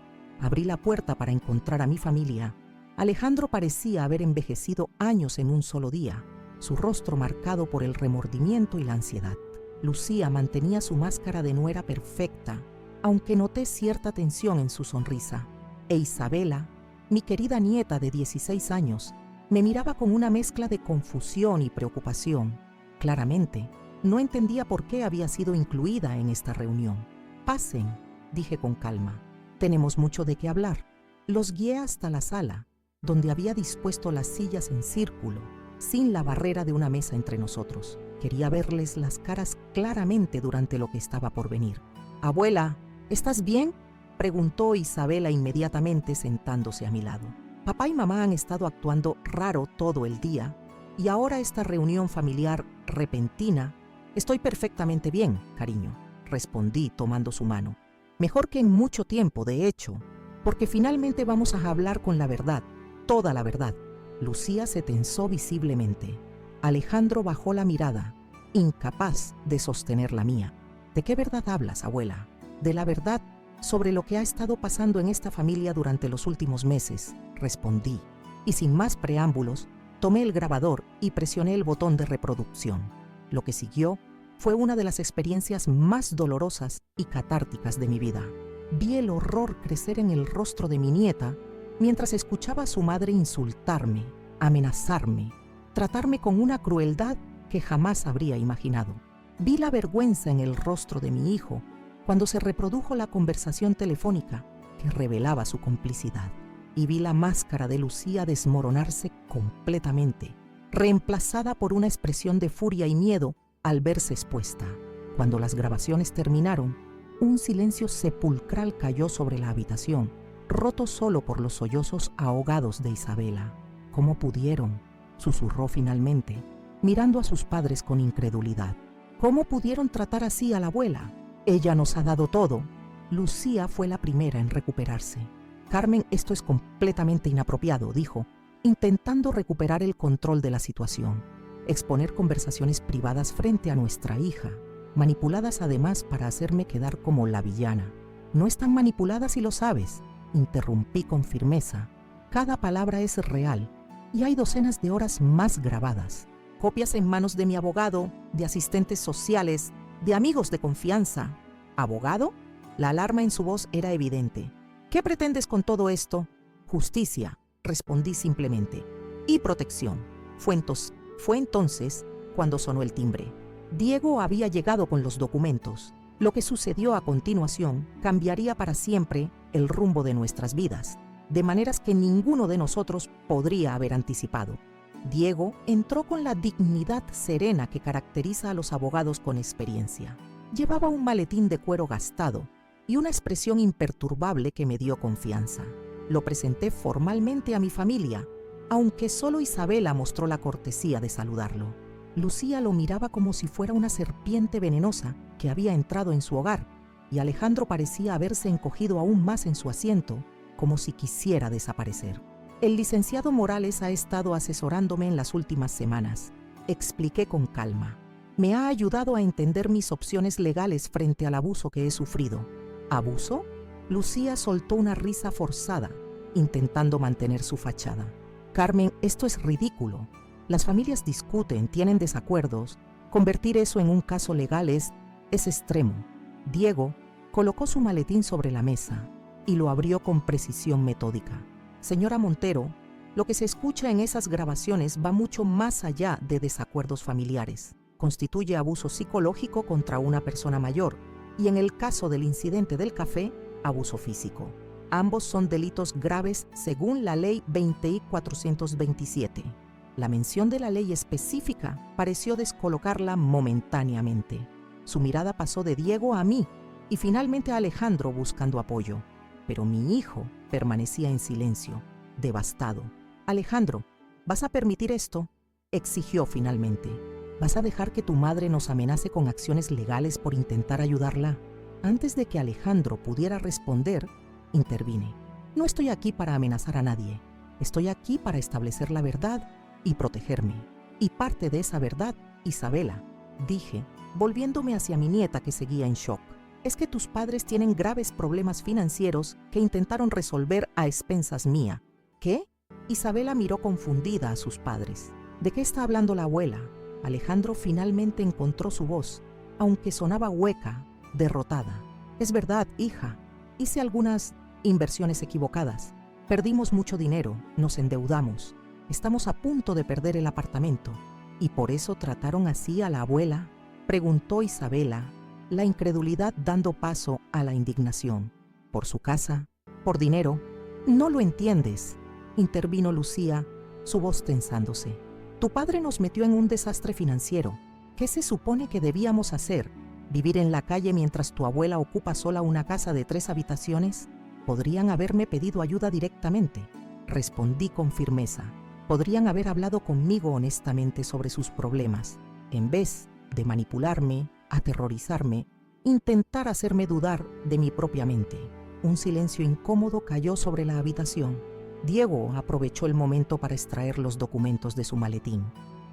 Abrí la puerta para encontrar a mi familia. Alejandro parecía haber envejecido años en un solo día, su rostro marcado por el remordimiento y la ansiedad. Lucía mantenía su máscara de nuera perfecta, aunque noté cierta tensión en su sonrisa. E Isabela, mi querida nieta de 16 años, me miraba con una mezcla de confusión y preocupación. Claramente, no entendía por qué había sido incluida en esta reunión. «Pasen», dije con calma. «Tenemos mucho de qué hablar». Los guié hasta la sala, donde había dispuesto las sillas en círculo, sin la barrera de una mesa entre nosotros. Quería verles las caras claramente durante lo que estaba por venir. «Abuela, ¿estás bien?», preguntó Isabela inmediatamente sentándose a mi lado. «Papá y mamá han estado actuando raro todo el día, y ahora esta reunión familiar repentina». «Estoy perfectamente bien, cariño», respondí tomando su mano. «Mejor que en mucho tiempo, de hecho, porque finalmente vamos a hablar con la verdad, toda la verdad». Lucía se tensó visiblemente. Alejandro bajó la mirada, incapaz de sostener la mía. «¿De qué verdad hablas, abuela?». «De la verdad sobre lo que ha estado pasando en esta familia durante los últimos meses», respondí, y sin más preámbulos, tomé el grabador y presioné el botón de reproducción. Lo que siguió fue una de las experiencias más dolorosas y catárticas de mi vida. Vi el horror crecer en el rostro de mi nieta mientras escuchaba a su madre insultarme, amenazarme, tratarme con una crueldad que jamás habría imaginado. Vi la vergüenza en el rostro de mi hijo cuando se reprodujo la conversación telefónica que revelaba su complicidad. Y vi la máscara de Lucía desmoronarse completamente, reemplazada por una expresión de furia y miedo al verse expuesta. Cuando las grabaciones terminaron, un silencio sepulcral cayó sobre la habitación, roto solo por los sollozos ahogados de Isabela. ¿Cómo pudieron?, susurró finalmente, mirando a sus padres con incredulidad. ¿Cómo pudieron tratar así a la abuela? Ella nos ha dado todo. Lucía fue la primera en recuperarse. Carmen, esto es completamente inapropiado, dijo, intentando recuperar el control de la situación. Exponer conversaciones privadas frente a nuestra hija, manipuladas además para hacerme quedar como la villana. No están manipuladas y lo sabes, interrumpí con firmeza. Cada palabra es real y hay docenas de horas más grabadas. Copias en manos de mi abogado, de asistentes sociales, de amigos de confianza. ¿Abogado? La alarma en su voz era evidente. ¿Qué pretendes con todo esto? Justicia, respondí simplemente. Y protección. Fue entonces cuando sonó el timbre. Diego había llegado con los documentos. Lo que sucedió a continuación cambiaría para siempre el rumbo de nuestras vidas, de maneras que ninguno de nosotros podría haber anticipado. Diego entró con la dignidad serena que caracteriza a los abogados con experiencia. Llevaba un maletín de cuero gastado y una expresión imperturbable que me dio confianza. Lo presenté formalmente a mi familia, aunque solo Isabela mostró la cortesía de saludarlo. Lucía lo miraba como si fuera una serpiente venenosa que había entrado en su hogar, y Alejandro parecía haberse encogido aún más en su asiento, como si quisiera desaparecer. El licenciado Morales ha estado asesorándome en las últimas semanas, expliqué con calma. Me ha ayudado a entender mis opciones legales frente al abuso que he sufrido. ¿Abuso? Lucía soltó una risa forzada, intentando mantener su fachada. Carmen, esto es ridículo. Las familias discuten, tienen desacuerdos. Convertir eso en un caso legal es extremo. Diego colocó su maletín sobre la mesa y lo abrió con precisión metódica. Señora Montero, lo que se escucha en esas grabaciones va mucho más allá de desacuerdos familiares. Constituye abuso psicológico contra una persona mayor y, en el caso del incidente del café, abuso físico. Ambos son delitos graves según la Ley 20.427. La mención de la ley específica pareció descolocarla momentáneamente. Su mirada pasó de Diego a mí y finalmente a Alejandro buscando apoyo. Pero mi hijo permanecía en silencio, devastado. Alejandro, ¿vas a permitir esto?, exigió finalmente. ¿Vas a dejar que tu madre nos amenace con acciones legales por intentar ayudarla? Antes de que Alejandro pudiera responder, intervine. No estoy aquí para amenazar a nadie. Estoy aquí para establecer la verdad y protegerme. Y parte de esa verdad, Isabela, dije, volviéndome hacia mi nieta que seguía en shock, es que tus padres tienen graves problemas financieros que intentaron resolver a expensas mía. ¿Qué? Isabela miró confundida a sus padres. ¿De qué está hablando la abuela? Alejandro finalmente encontró su voz, aunque sonaba hueca, derrotada. Es verdad, hija. Hice algunas inversiones equivocadas. Perdimos mucho dinero, nos endeudamos. Estamos a punto de perder el apartamento. ¿Y por eso trataron así a la abuela?, preguntó Isabela, la incredulidad dando paso a la indignación. ¿Por su casa? ¿Por dinero? No lo entiendes, intervino Lucía, su voz tensándose. Tu padre nos metió en un desastre financiero. ¿Qué se supone que debíamos hacer? ¿Vivir en la calle mientras tu abuela ocupa sola una casa de 3 habitaciones? Podrían haberme pedido ayuda directamente, respondí con firmeza. Podrían haber hablado conmigo honestamente sobre sus problemas, en vez de manipularme, aterrorizarme, intentar hacerme dudar de mi propia mente. Un silencio incómodo cayó sobre la habitación. Diego aprovechó el momento para extraer los documentos de su maletín.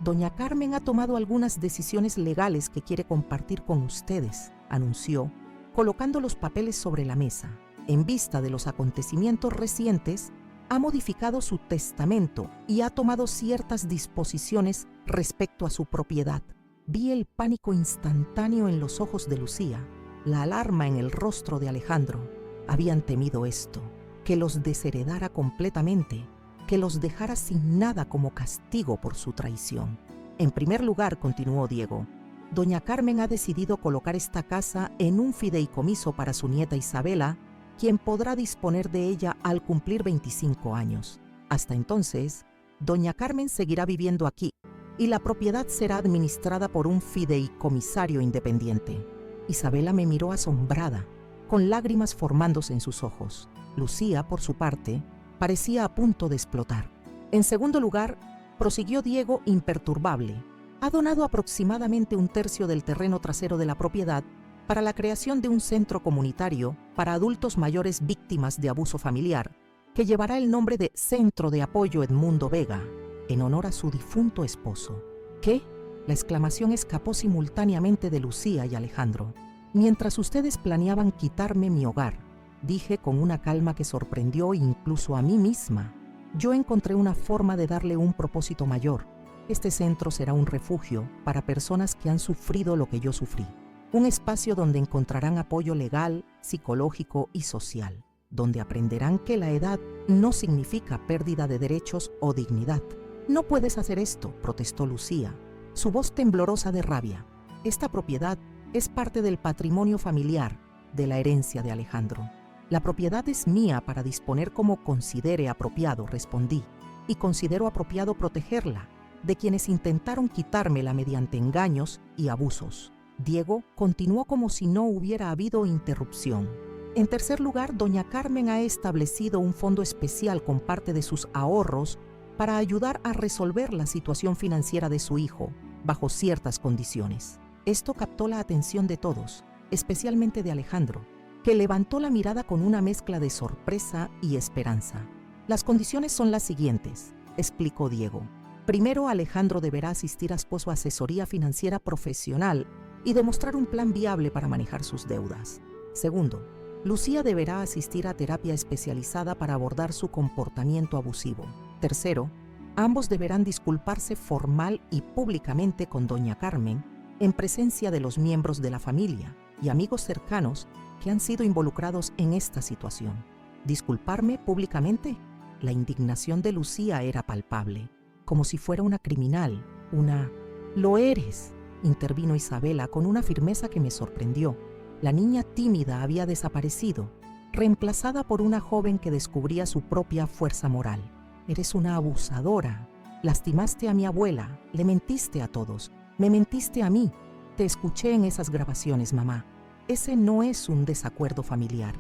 Doña Carmen ha tomado algunas decisiones legales que quiere compartir con ustedes, anunció, colocando los papeles sobre la mesa. En vista de los acontecimientos recientes, ha modificado su testamento y ha tomado ciertas disposiciones respecto a su propiedad. Vi el pánico instantáneo en los ojos de Lucía, la alarma en el rostro de Alejandro. Habían temido esto, que los desheredara completamente, que los dejara sin nada como castigo por su traición. En primer lugar, continuó Diego, doña Carmen ha decidido colocar esta casa en un fideicomiso para su nieta Isabela, quien podrá disponer de ella al cumplir 25 años. Hasta entonces, doña Carmen seguirá viviendo aquí y la propiedad será administrada por un fideicomisario independiente. Isabela me miró asombrada. con lágrimas formándose en sus ojos. Lucía, por su parte, parecía a punto de explotar. En segundo lugar, prosiguió Diego imperturbable. Ha donado aproximadamente 1/3 del terreno trasero de la propiedad para la creación de un centro comunitario para adultos mayores víctimas de abuso familiar, que llevará el nombre de Centro de Apoyo Edmundo Vega, en honor a su difunto esposo. ¿Qué? La exclamación escapó simultáneamente de Lucía y Alejandro. Mientras ustedes planeaban quitarme mi hogar, dije con una calma que sorprendió incluso a mí misma. Yo encontré una forma de darle un propósito mayor. Este centro será un refugio para personas que han sufrido lo que yo sufrí. Un espacio donde encontrarán apoyo legal, psicológico y social, donde aprenderán que la edad no significa pérdida de derechos o dignidad. No puedes hacer esto, protestó Lucía, su voz temblorosa de rabia. Esta propiedad es parte del patrimonio familiar, de la herencia de Alejandro. La propiedad es mía para disponer como considere apropiado, respondí, y considero apropiado protegerla de quienes intentaron quitármela mediante engaños y abusos. Diego continuó como si no hubiera habido interrupción. En tercer lugar, doña Carmen ha establecido un fondo especial con parte de sus ahorros para ayudar a resolver la situación financiera de su hijo, bajo ciertas condiciones. Esto captó la atención de todos, especialmente de Alejandro, que levantó la mirada con una mezcla de sorpresa y esperanza. Las condiciones son las siguientes, explicó Diego. Primero, Alejandro deberá asistir a su asesoría financiera profesional y demostrar un plan viable para manejar sus deudas. Segundo, Lucía deberá asistir a terapia especializada para abordar su comportamiento abusivo. Tercero, ambos deberán disculparse formal y públicamente con doña Carmen en presencia de los miembros de la familia y amigos cercanos que han sido involucrados en esta situación. ¿Disculparme públicamente? La indignación de Lucía era palpable, como si fuera una criminal, una... «¡Lo eres!», intervino Isabela con una firmeza que me sorprendió. La niña tímida había desaparecido, reemplazada por una joven que descubría su propia fuerza moral. «Eres una abusadora. Lastimaste a mi abuela, le mentiste a todos. Me mentiste a mí. Te escuché en esas grabaciones, mamá. Ese no es un desacuerdo familiar,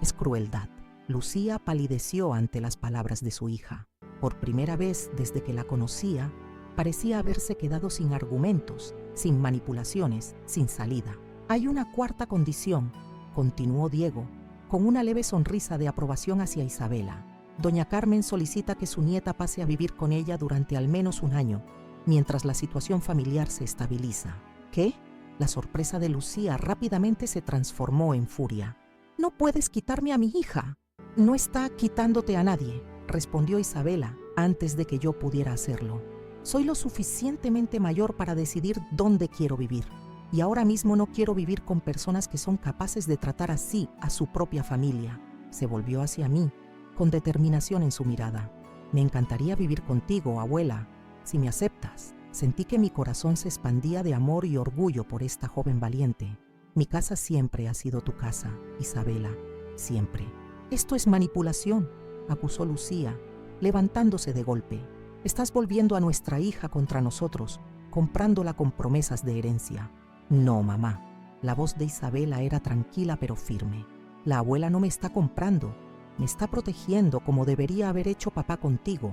es crueldad». Lucía palideció ante las palabras de su hija. Por primera vez desde que la conocía, parecía haberse quedado sin argumentos, sin manipulaciones, sin salida. «Hay una cuarta condición», continuó Diego, con una leve sonrisa de aprobación hacia Isabela. «Doña Carmen solicita que su nieta pase a vivir con ella durante al menos 1 año, mientras la situación familiar se estabiliza». ¿Qué? La sorpresa de Lucía rápidamente se transformó en furia. «No puedes quitarme a mi hija». «No está quitándote a nadie», respondió Isabela antes de que yo pudiera hacerlo. «Soy lo suficientemente mayor para decidir dónde quiero vivir. Y ahora mismo no quiero vivir con personas que son capaces de tratar así a su propia familia». Se volvió hacia mí, con determinación en su mirada. «Me encantaría vivir contigo, abuela, si me aceptas». Sentí que mi corazón se expandía de amor y orgullo por esta joven valiente. «Mi casa siempre ha sido tu casa, Isabela, siempre». «Esto es manipulación», acusó Lucía, levantándose de golpe. «Estás volviendo a nuestra hija contra nosotros, comprándola con promesas de herencia». «No, mamá». La voz de Isabela era tranquila pero firme. «La abuela no me está comprando, me está protegiendo como debería haber hecho papá contigo».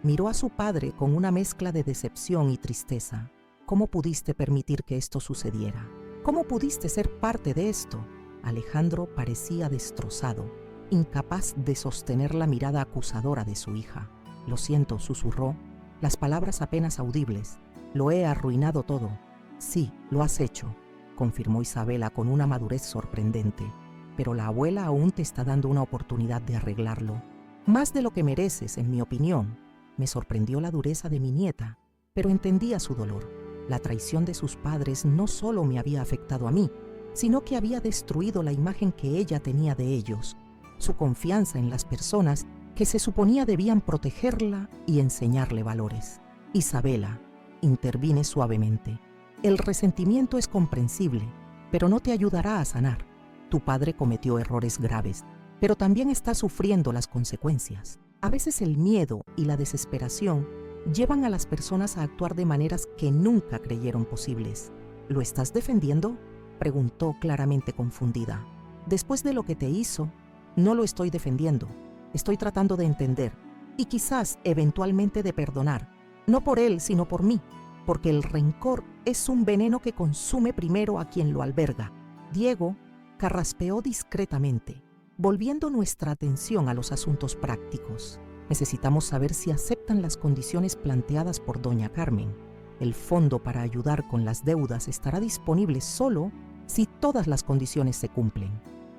Miró a su padre con una mezcla de decepción y tristeza. «¿Cómo pudiste permitir que esto sucediera? ¿Cómo pudiste ser parte de esto?» Alejandro parecía destrozado, incapaz de sostener la mirada acusadora de su hija. «Lo siento», susurró, las palabras apenas audibles. «Lo he arruinado todo». «Sí, lo has hecho», confirmó Isabela con una madurez sorprendente. «Pero la abuela aún te está dando una oportunidad de arreglarlo. Más de lo que mereces, en mi opinión». Me sorprendió la dureza de mi nieta, pero entendía su dolor. La traición de sus padres no solo me había afectado a mí, sino que había destruido la imagen que ella tenía de ellos, su confianza en las personas que se suponía debían protegerla y enseñarle valores. «Isabela», intervine suavemente, «el resentimiento es comprensible, pero no te ayudará a sanar. Tu padre cometió errores graves, pero también está sufriendo las consecuencias. A veces el miedo y la desesperación llevan a las personas a actuar de maneras que nunca creyeron posibles». «¿Lo estás defendiendo?», preguntó claramente confundida. Después de lo que te hizo, no lo estoy defendiendo. Estoy tratando de entender y quizás eventualmente de perdonar. No por él, sino por mí. Porque el rencor es un veneno que consume primero a quien lo alberga. Diego carraspeó discretamente, volviendo nuestra atención a los asuntos prácticos. Necesitamos saber si aceptan las condiciones planteadas por doña Carmen. El fondo para ayudar con las deudas estará disponible solo si todas las condiciones se cumplen.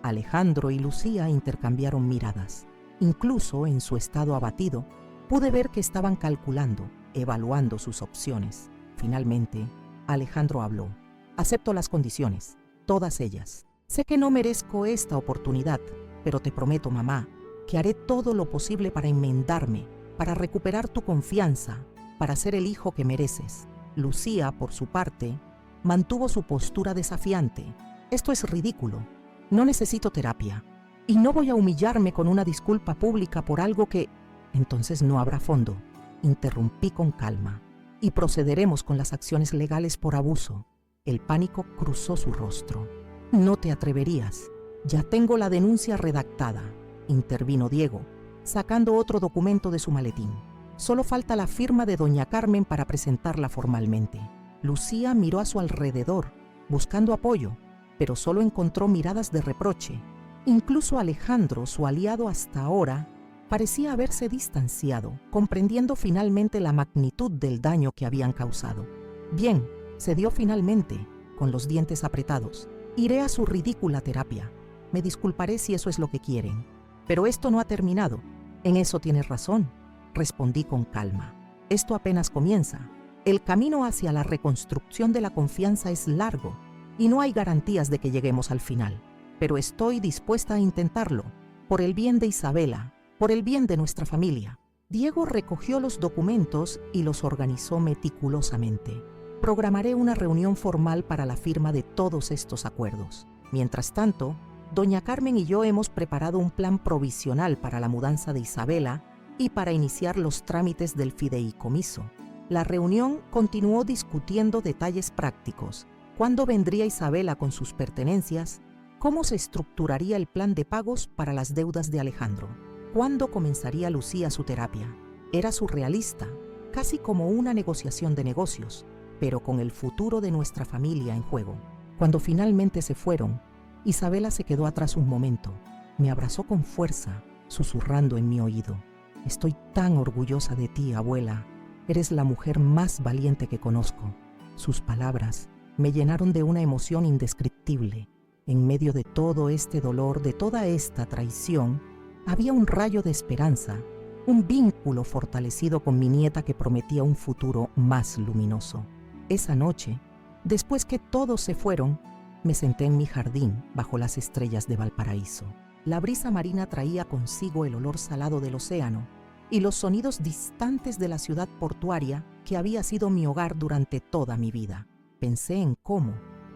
Alejandro y Lucía intercambiaron miradas. Incluso en su estado abatido, pude ver que estaban calculando, evaluando sus opciones. Finalmente, Alejandro habló. Acepto las condiciones, todas ellas. Sé que no merezco esta oportunidad, pero te prometo, mamá, que haré todo lo posible para enmendarme, para recuperar tu confianza, para ser el hijo que mereces. Lucía, por su parte, mantuvo su postura desafiante. Esto es ridículo. No necesito terapia. Y no voy a humillarme con una disculpa pública por algo que... Entonces no habrá fondo. Interrumpí con calma. Y procederemos con las acciones legales por abuso. El pánico cruzó su rostro. No te atreverías. Ya tengo la denuncia redactada, intervino Diego, sacando otro documento de su maletín. Solo falta la firma de doña Carmen para presentarla formalmente. Lucía miró a su alrededor, buscando apoyo, pero solo encontró miradas de reproche. Incluso Alejandro, su aliado hasta ahora, parecía haberse distanciado, comprendiendo finalmente la magnitud del daño que habían causado. Bien, cedió finalmente, con los dientes apretados. Iré a su ridícula terapia. Me disculparé si eso es lo que quieren. Pero esto no ha terminado. En eso tienes razón, respondí con calma. Esto apenas comienza. El camino hacia la reconstrucción de la confianza es largo y no hay garantías de que lleguemos al final. Pero estoy dispuesta a intentarlo, por el bien de Isabela, por el bien de nuestra familia. Diego recogió los documentos y los organizó meticulosamente. Programaré una reunión formal para la firma de todos estos acuerdos. Mientras tanto, doña Carmen y yo hemos preparado un plan provisional para la mudanza de Isabela y para iniciar los trámites del fideicomiso. La reunión continuó discutiendo detalles prácticos. ¿Cuándo vendría Isabela con sus pertenencias? ¿Cómo se estructuraría el plan de pagos para las deudas de Alejandro? ¿Cuándo comenzaría Lucía su terapia? Era surrealista, casi como una negociación de negocios, pero con el futuro de nuestra familia en juego. Cuando finalmente se fueron, Isabela se quedó atrás un momento. Me abrazó con fuerza, susurrando en mi oído. Estoy tan orgullosa de ti, abuela. Eres la mujer más valiente que conozco. Sus palabras me llenaron de una emoción indescriptible. En medio de todo este dolor, de toda esta traición, había un rayo de esperanza, un vínculo fortalecido con mi nieta que prometía un futuro más luminoso. Esa noche, después que todos se fueron, me senté en mi jardín bajo las estrellas de Valparaíso. La brisa marina traía consigo el olor salado del océano y los sonidos distantes de la ciudad portuaria que había sido mi hogar durante toda mi vida. Pensé en cómo,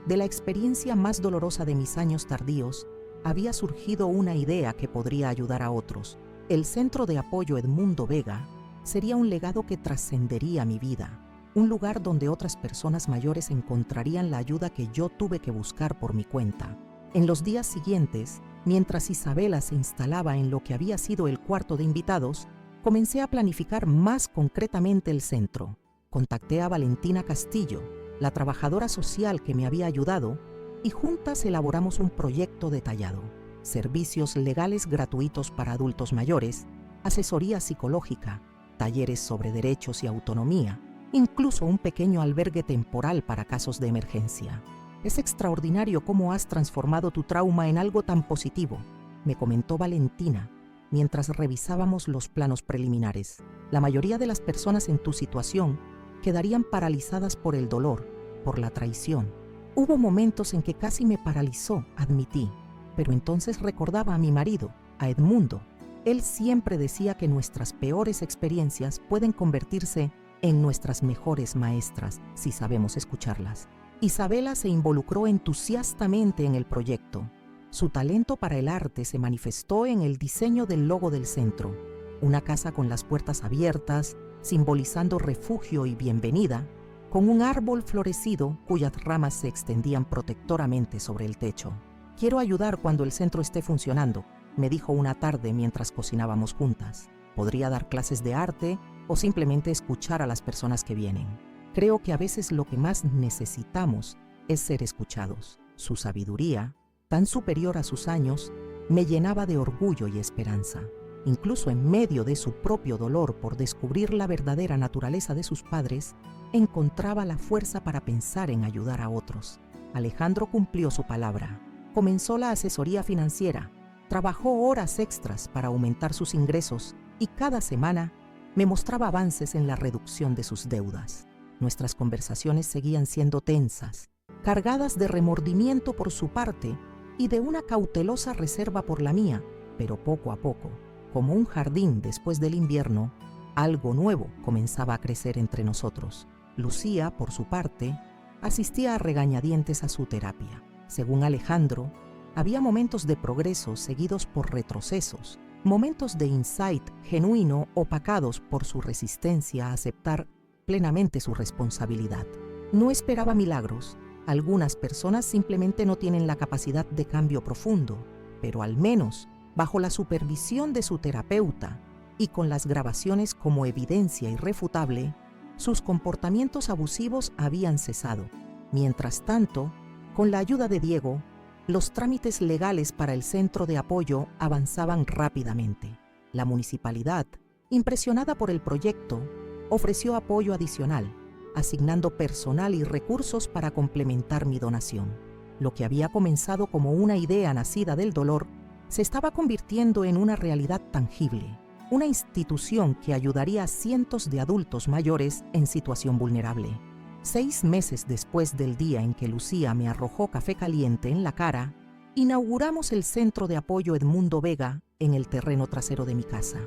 de la experiencia más dolorosa de mis años tardíos, había surgido una idea que podría ayudar a otros. El Centro de Apoyo Edmundo Vega sería un legado que trascendería mi vida, un lugar donde otras personas mayores encontrarían la ayuda que yo tuve que buscar por mi cuenta. En los días siguientes, mientras Isabela se instalaba en lo que había sido el cuarto de invitados, comencé a planificar más concretamente el centro. Contacté a Valentina Castillo, la trabajadora social que me había ayudado, y juntas elaboramos un proyecto detallado. Servicios legales gratuitos para adultos mayores, asesoría psicológica, talleres sobre derechos y autonomía, incluso un pequeño albergue temporal para casos de emergencia. Es extraordinario cómo has transformado tu trauma en algo tan positivo, me comentó Valentina, mientras revisábamos los planos preliminares. La mayoría de las personas en tu situación quedarían paralizadas por el dolor, por la traición. Hubo momentos en que casi me paralizó, admití, pero entonces recordaba a mi marido, a Edmundo. Él siempre decía que nuestras peores experiencias pueden convertirse en nuestras mejores maestras si sabemos escucharlas. Isabela se involucró entusiastamente en el proyecto. Su talento para el arte se manifestó en el diseño del logo del centro, una casa con las puertas abiertas, simbolizando refugio y bienvenida, con un árbol florecido cuyas ramas se extendían protectoramente sobre el techo. Quiero ayudar cuando el centro esté funcionando, me dijo una tarde mientras cocinábamos juntas. Podría dar clases de arte o simplemente escuchar a las personas que vienen. Creo que a veces lo que más necesitamos es ser escuchados. Su sabiduría, tan superior a sus años, me llenaba de orgullo y esperanza. Incluso en medio de su propio dolor por descubrir la verdadera naturaleza de sus padres, encontraba la fuerza para pensar en ayudar a otros. Alejandro cumplió su palabra. Comenzó la asesoría financiera, trabajó horas extras para aumentar sus ingresos y cada semana me mostraba avances en la reducción de sus deudas. Nuestras conversaciones seguían siendo tensas, cargadas de remordimiento por su parte y de una cautelosa reserva por la mía, pero poco a poco, como un jardín después del invierno, algo nuevo comenzaba a crecer entre nosotros. Lucía, por su parte, asistía a regañadientes a su terapia. Según Alejandro, había momentos de progreso seguidos por retrocesos, momentos de insight genuino opacados por su resistencia a aceptar plenamente su responsabilidad. No esperaba milagros. Algunas personas simplemente no tienen la capacidad de cambio profundo, pero al menos, bajo la supervisión de su terapeuta y con las grabaciones como evidencia irrefutable, sus comportamientos abusivos habían cesado. Mientras tanto, con la ayuda de Diego, los trámites legales para el centro de apoyo avanzaban rápidamente. La municipalidad, impresionada por el proyecto, ofreció apoyo adicional, asignando personal y recursos para complementar mi donación. Lo que había comenzado como una idea nacida del dolor se estaba convirtiendo en una realidad tangible, una institución que ayudaría a cientos de adultos mayores en situación vulnerable. 6 meses después del día en que Lucía me arrojó café caliente en la cara, inauguramos el centro de apoyo Edmundo Vega en el terreno trasero de mi casa.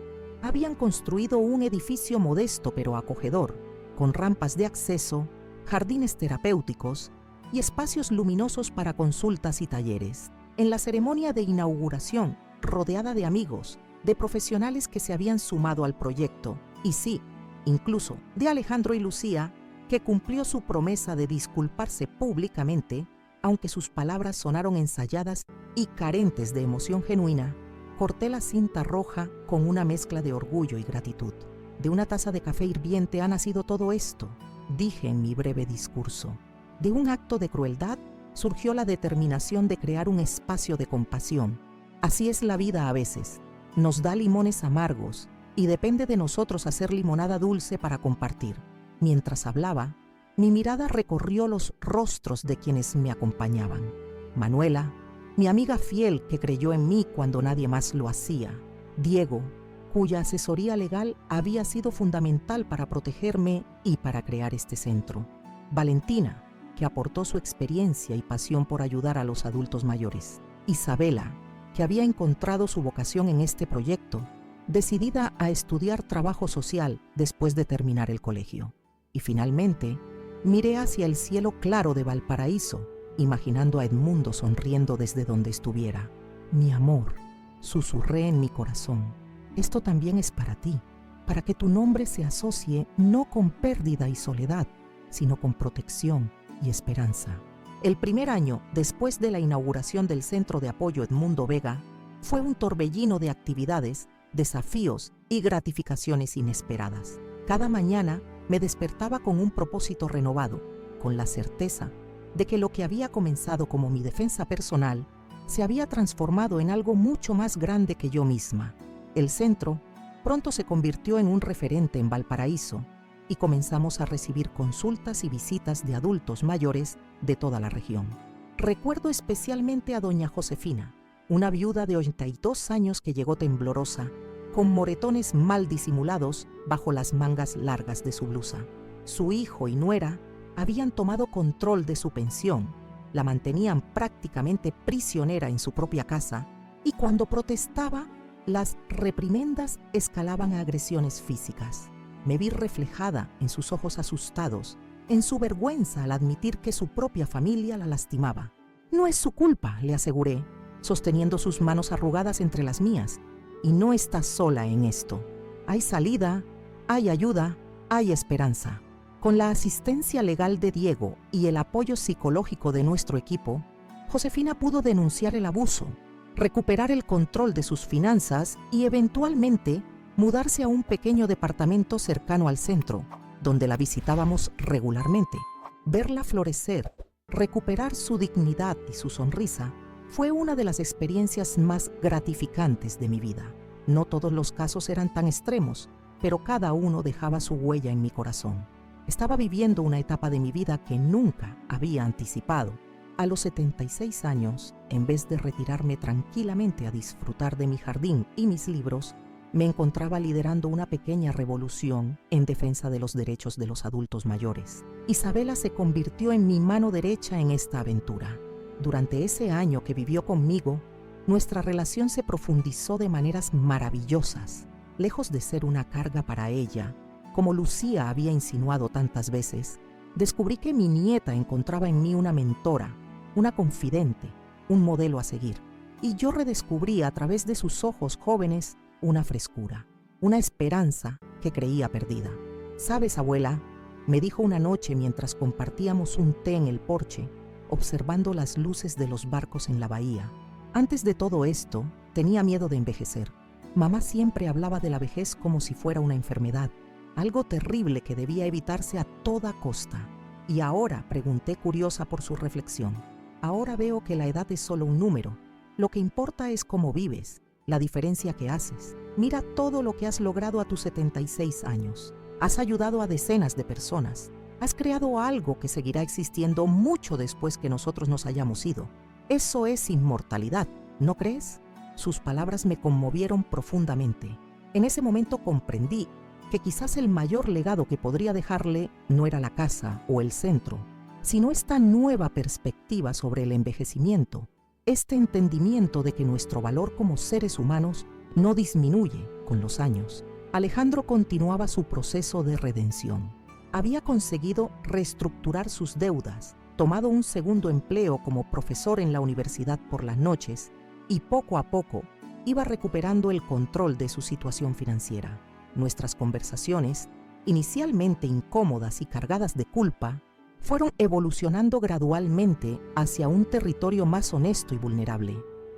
Habían construido un edificio modesto pero acogedor, con rampas de acceso, jardines terapéuticos y espacios luminosos para consultas y talleres. En la ceremonia de inauguración, rodeada de amigos, de profesionales que se habían sumado al proyecto, y sí, incluso de Alejandro y Lucía, que cumplió su promesa de disculparse públicamente, aunque sus palabras sonaron ensayadas y carentes de emoción genuina, corté la cinta roja con una mezcla de orgullo y gratitud. De una taza de café hirviente ha nacido todo esto, dije en mi breve discurso. De un acto de crueldad surgió la determinación de crear un espacio de compasión. Así es la vida a veces. Nos da limones amargos y depende de nosotros hacer limonada dulce para compartir. Mientras hablaba, mi mirada recorrió los rostros de quienes me acompañaban. Manuela, mi amiga fiel que creyó en mí cuando nadie más lo hacía. Diego, cuya asesoría legal había sido fundamental para protegerme y para crear este centro. Valentina, que aportó su experiencia y pasión por ayudar a los adultos mayores. Isabela, que había encontrado su vocación en este proyecto, decidida a estudiar trabajo social después de terminar el colegio. Y finalmente, miré hacia el cielo claro de Valparaíso, imaginando a Edmundo sonriendo desde donde estuviera. Mi amor, susurré en mi corazón, esto también es para ti, para que tu nombre se asocie no con pérdida y soledad, sino con protección y esperanza. El primer año después de la inauguración del Centro de Apoyo Edmundo Vega fue un torbellino de actividades, desafíos y gratificaciones inesperadas. Cada mañana me despertaba con un propósito renovado, con la certeza de que lo que había comenzado como mi defensa personal se había transformado en algo mucho más grande que yo misma. El centro pronto se convirtió en un referente en Valparaíso y comenzamos a recibir consultas y visitas de adultos mayores de toda la región. Recuerdo especialmente a doña Josefina, una viuda de 82 años que llegó temblorosa, con moretones mal disimulados bajo las mangas largas de su blusa. Su hijo y nuera habían tomado control de su pensión, la mantenían prácticamente prisionera en su propia casa y cuando protestaba, las reprimendas escalaban a agresiones físicas. Me vi reflejada en sus ojos asustados, en su vergüenza al admitir que su propia familia la lastimaba. No es su culpa, le aseguré, sosteniendo sus manos arrugadas entre las mías. Y no estás sola en esto. Hay salida, hay ayuda, hay esperanza. Con la asistencia legal de Diego y el apoyo psicológico de nuestro equipo, Josefina pudo denunciar el abuso, recuperar el control de sus finanzas y eventualmente mudarse a un pequeño departamento cercano al centro, donde la visitábamos regularmente. Verla florecer, recuperar su dignidad y su sonrisa, fue una de las experiencias más gratificantes de mi vida. No todos los casos eran tan extremos, pero cada uno dejaba su huella en mi corazón. Estaba viviendo una etapa de mi vida que nunca había anticipado. A los 76 años, en vez de retirarme tranquilamente a disfrutar de mi jardín y mis libros, me encontraba liderando una pequeña revolución en defensa de los derechos de los adultos mayores. Isabela se convirtió en mi mano derecha en esta aventura. Durante ese año que vivió conmigo, nuestra relación se profundizó de maneras maravillosas. Lejos de ser una carga para ella, como Lucía había insinuado tantas veces, descubrí que mi nieta encontraba en mí una mentora, una confidente, un modelo a seguir. Y yo redescubrí a través de sus ojos jóvenes una frescura, una esperanza que creía perdida. ¿Sabes, abuela?, me dijo una noche mientras compartíamos un té en el porche, observando las luces de los barcos en la bahía. Antes de todo esto, tenía miedo de envejecer. Mamá siempre hablaba de la vejez como si fuera una enfermedad, algo terrible que debía evitarse a toda costa. Y ahora, pregunté curiosa por su reflexión, ahora veo que la edad es solo un número. Lo que importa es cómo vives, la diferencia que haces. Mira todo lo que has logrado a tus 76 años. Has ayudado a decenas de personas. Has creado algo que seguirá existiendo mucho después que nosotros nos hayamos ido. Eso es inmortalidad, ¿no crees? Sus palabras me conmovieron profundamente. En ese momento comprendí que quizás el mayor legado que podría dejarle no era la casa o el centro, sino esta nueva perspectiva sobre el envejecimiento, este entendimiento de que nuestro valor como seres humanos no disminuye con los años. Alejandro continuaba su proceso de redención. Había conseguido reestructurar sus deudas, tomado un segundo empleo como profesor en la universidad por las noches y poco a poco iba recuperando el control de su situación financiera. Nuestras conversaciones, inicialmente incómodas y cargadas de culpa, fueron evolucionando gradualmente hacia un territorio más honesto y vulnerable.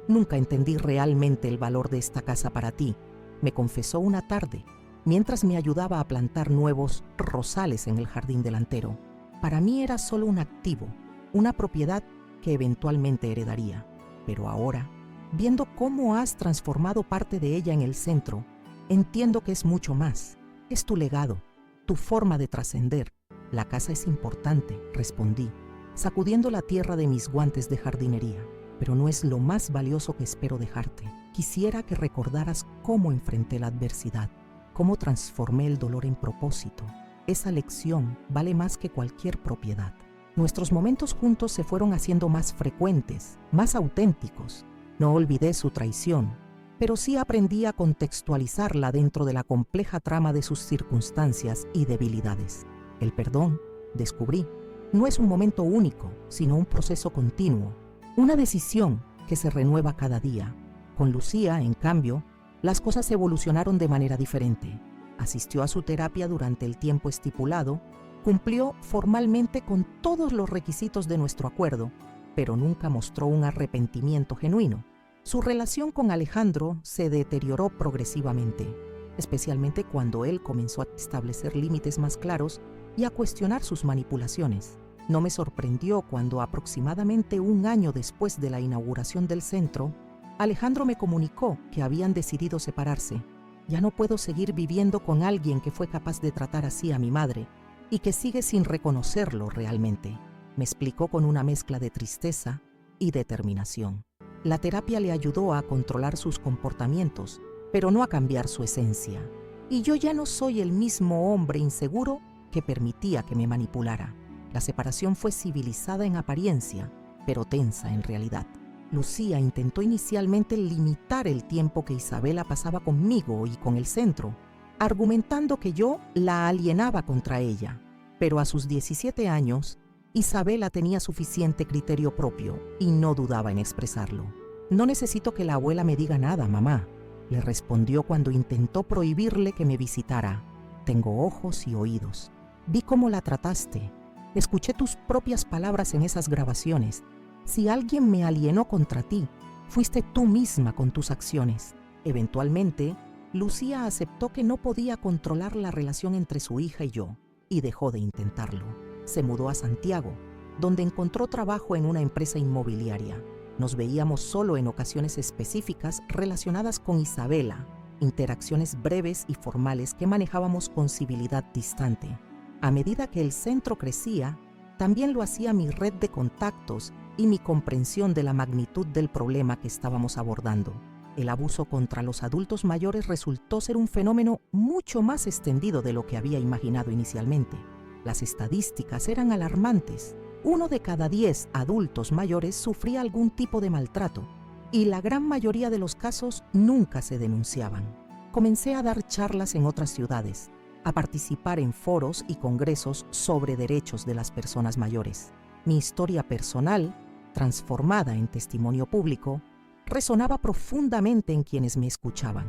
Nunca entendí realmente el valor de esta casa para ti, me confesó una tarde, mientras me ayudaba a plantar nuevos rosales en el jardín delantero. Para mí era solo un activo, una propiedad que eventualmente heredaría. Pero ahora, viendo cómo has transformado parte de ella en el centro, entiendo que es mucho más. Es tu legado, tu forma de trascender. La casa es importante, respondí, sacudiendo la tierra de mis guantes de jardinería, pero no es lo más valioso que espero dejarte. Quisiera que recordaras cómo enfrenté la adversidad, cómo transformé el dolor en propósito. Esa lección vale más que cualquier propiedad. Nuestros momentos juntos se fueron haciendo más frecuentes, más auténticos. No olvidé su traición, pero sí aprendí a contextualizarla dentro de la compleja trama de sus circunstancias y debilidades. El perdón, descubrí, no es un momento único, sino un proceso continuo, una decisión que se renueva cada día. Con Lucía, en cambio, las cosas evolucionaron de manera diferente. Asistió a su terapia durante el tiempo estipulado, cumplió formalmente con todos los requisitos de nuestro acuerdo, pero nunca mostró un arrepentimiento genuino. Su relación con Alejandro se deterioró progresivamente, especialmente cuando él comenzó a establecer límites más claros y a cuestionar sus manipulaciones. No me sorprendió cuando aproximadamente un año después de la inauguración del centro, Alejandro me comunicó que habían decidido separarse. Ya no puedo seguir viviendo con alguien que fue capaz de tratar así a mi madre y que sigue sin reconocerlo realmente, me explicó con una mezcla de tristeza y determinación. La terapia le ayudó a controlar sus comportamientos, pero no a cambiar su esencia. Y yo ya no soy el mismo hombre inseguro que permitía que me manipulara. La separación fue civilizada en apariencia, pero tensa en realidad. Lucía intentó inicialmente limitar el tiempo que Isabela pasaba conmigo y con el centro, argumentando que yo la alienaba contra ella. Pero a sus 17 años, Isabela tenía suficiente criterio propio y no dudaba en expresarlo. «No necesito que la abuela me diga nada, mamá», le respondió cuando intentó prohibirle que me visitara. «Tengo ojos y oídos. Vi cómo la trataste. Escuché tus propias palabras en esas grabaciones Si alguien me alienó contra ti, fuiste tú misma con tus acciones. Eventualmente, Lucía aceptó que no podía controlar la relación entre su hija y yo, y dejó de intentarlo. Se mudó a Santiago, donde encontró trabajo en una empresa inmobiliaria. Nos veíamos solo en ocasiones específicas relacionadas con Isabela, interacciones breves y formales que manejábamos con civilidad distante. A medida que el centro crecía, también lo hacía mi red de contactos y mi comprensión de la magnitud del problema que estábamos abordando. El abuso contra los adultos mayores resultó ser un fenómeno mucho más extendido de lo que había imaginado inicialmente. Las estadísticas eran alarmantes. 1 de cada 10 adultos mayores sufría algún tipo de maltrato, y la gran mayoría de los casos nunca se denunciaban. Comencé a dar charlas en otras ciudades, a participar en foros y congresos sobre derechos de las personas mayores. Mi historia personal, transformada en testimonio público, resonaba profundamente en quienes me escuchaban.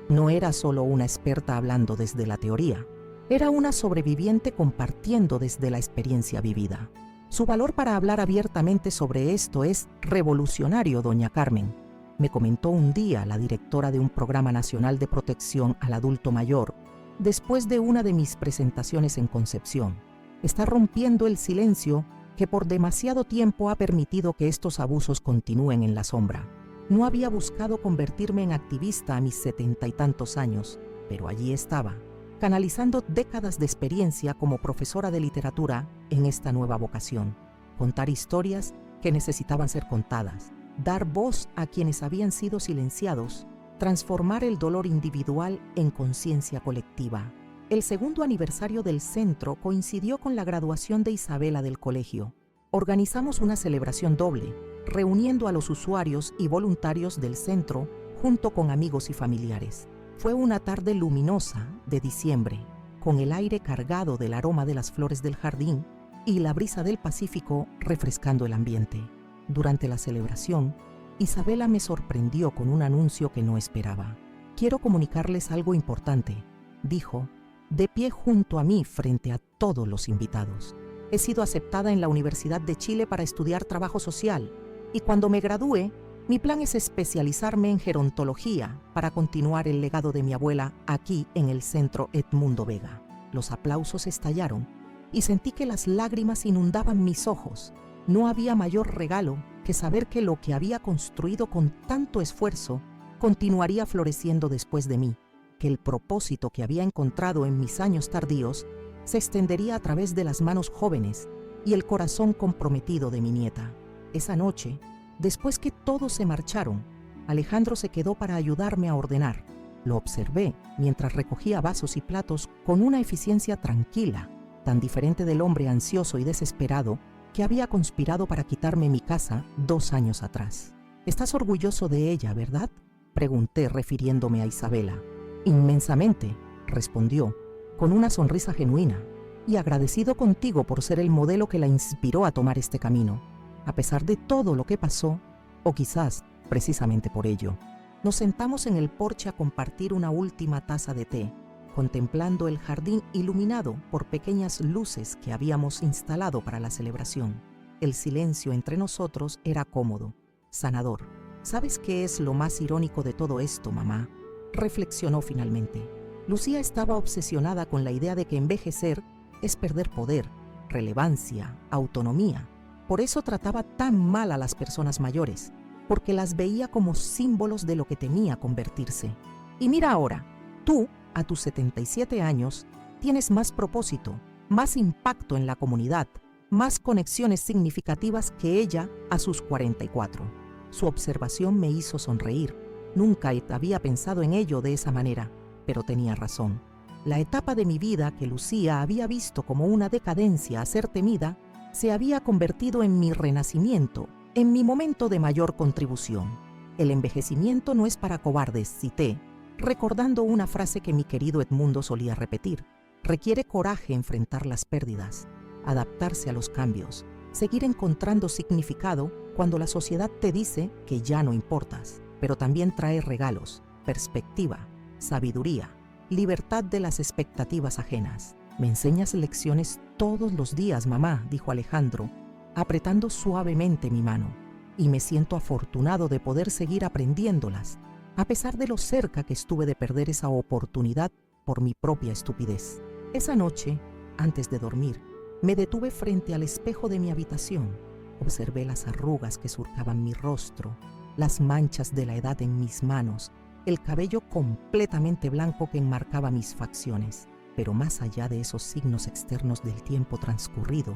No era solo una experta hablando desde la teoría, era una sobreviviente compartiendo desde la experiencia vivida. Su valor para hablar abiertamente sobre esto es revolucionario, doña Carmen, me comentó un día la directora de un programa nacional de protección al adulto mayor, después de una de mis presentaciones en Concepción. Está rompiendo el silencio que por demasiado tiempo ha permitido que estos abusos continúen en la sombra. No había buscado convertirme en activista a mis 70 y tantos años, pero allí estaba, canalizando décadas de experiencia como profesora de literatura en esta nueva vocación. Contar historias que necesitaban ser contadas, dar voz a quienes habían sido silenciados, transformar el dolor individual en conciencia colectiva. El segundo aniversario del centro coincidió con la graduación de Isabela del colegio. Organizamos una celebración doble, reuniendo a los usuarios y voluntarios del centro junto con amigos y familiares. Fue una tarde luminosa de diciembre, con el aire cargado del aroma de las flores del jardín y la brisa del Pacífico refrescando el ambiente. Durante la celebración, Isabela me sorprendió con un anuncio que no esperaba. «Quiero comunicarles algo importante», dijo, de pie junto a mí frente a todos los invitados. «He sido aceptada en la Universidad de Chile para estudiar trabajo social, y cuando me gradúe, mi plan es especializarme en gerontología para continuar el legado de mi abuela aquí en el Centro Edmundo Vega». Los aplausos estallaron y sentí que las lágrimas inundaban mis ojos. No había mayor regalo que saber que lo que había construido con tanto esfuerzo continuaría floreciendo después de mí, que el propósito que había encontrado en mis años tardíos se extendería a través de las manos jóvenes y el corazón comprometido de mi nieta. Esa noche, después que todos se marcharon, Alejandro se quedó para ayudarme a ordenar. Lo observé mientras recogía vasos y platos con una eficiencia tranquila, tan diferente del hombre ansioso y desesperado que había conspirado para quitarme mi casa 2 años atrás. «Estás orgulloso de ella, ¿verdad?», pregunté refiriéndome a Isabela. «Inmensamente», respondió, con una sonrisa genuina, «y agradecido contigo por ser el modelo que la inspiró a tomar este camino, a pesar de todo lo que pasó, o quizás precisamente por ello». Nos sentamos en el porche a compartir una última taza de té, contemplando el jardín iluminado por pequeñas luces que habíamos instalado para la celebración. El silencio entre nosotros era cómodo, sanador. «¿Sabes qué es lo más irónico de todo esto, mamá?», reflexionó finalmente. Lucía estaba obsesionada con la idea de que envejecer es perder poder, relevancia, autonomía. Por eso trataba tan mal a las personas mayores, porque las veía como símbolos de lo que temía convertirse. Y mira ahora, tú, a tus 77 años, tienes más propósito, más impacto en la comunidad, más conexiones significativas que ella a sus 44. Su observación me hizo sonreír. Nunca había pensado en ello de esa manera, pero tenía razón. La etapa de mi vida que Lucía había visto como una decadencia a ser temida, se había convertido en mi renacimiento, en mi momento de mayor contribución. «El envejecimiento no es para cobardes», cité, recordando una frase que mi querido Edmundo solía repetir. «Requiere coraje enfrentar las pérdidas, adaptarse a los cambios, seguir encontrando significado cuando la sociedad te dice que ya no importas, pero también trae regalos, perspectiva, sabiduría, libertad de las expectativas ajenas». «Me enseñas lecciones todos los días, mamá», dijo Alejandro, apretando suavemente mi mano. y me siento afortunado de poder seguir aprendiéndolas, a pesar de lo cerca que estuve de perder esa oportunidad por mi propia estupidez. Esa noche, antes de dormir, me detuve frente al espejo de mi habitación. Observé las arrugas que surcaban mi rostro, las manchas de la edad en mis manos, el cabello completamente blanco que enmarcaba mis facciones. Pero más allá de esos signos externos del tiempo transcurrido,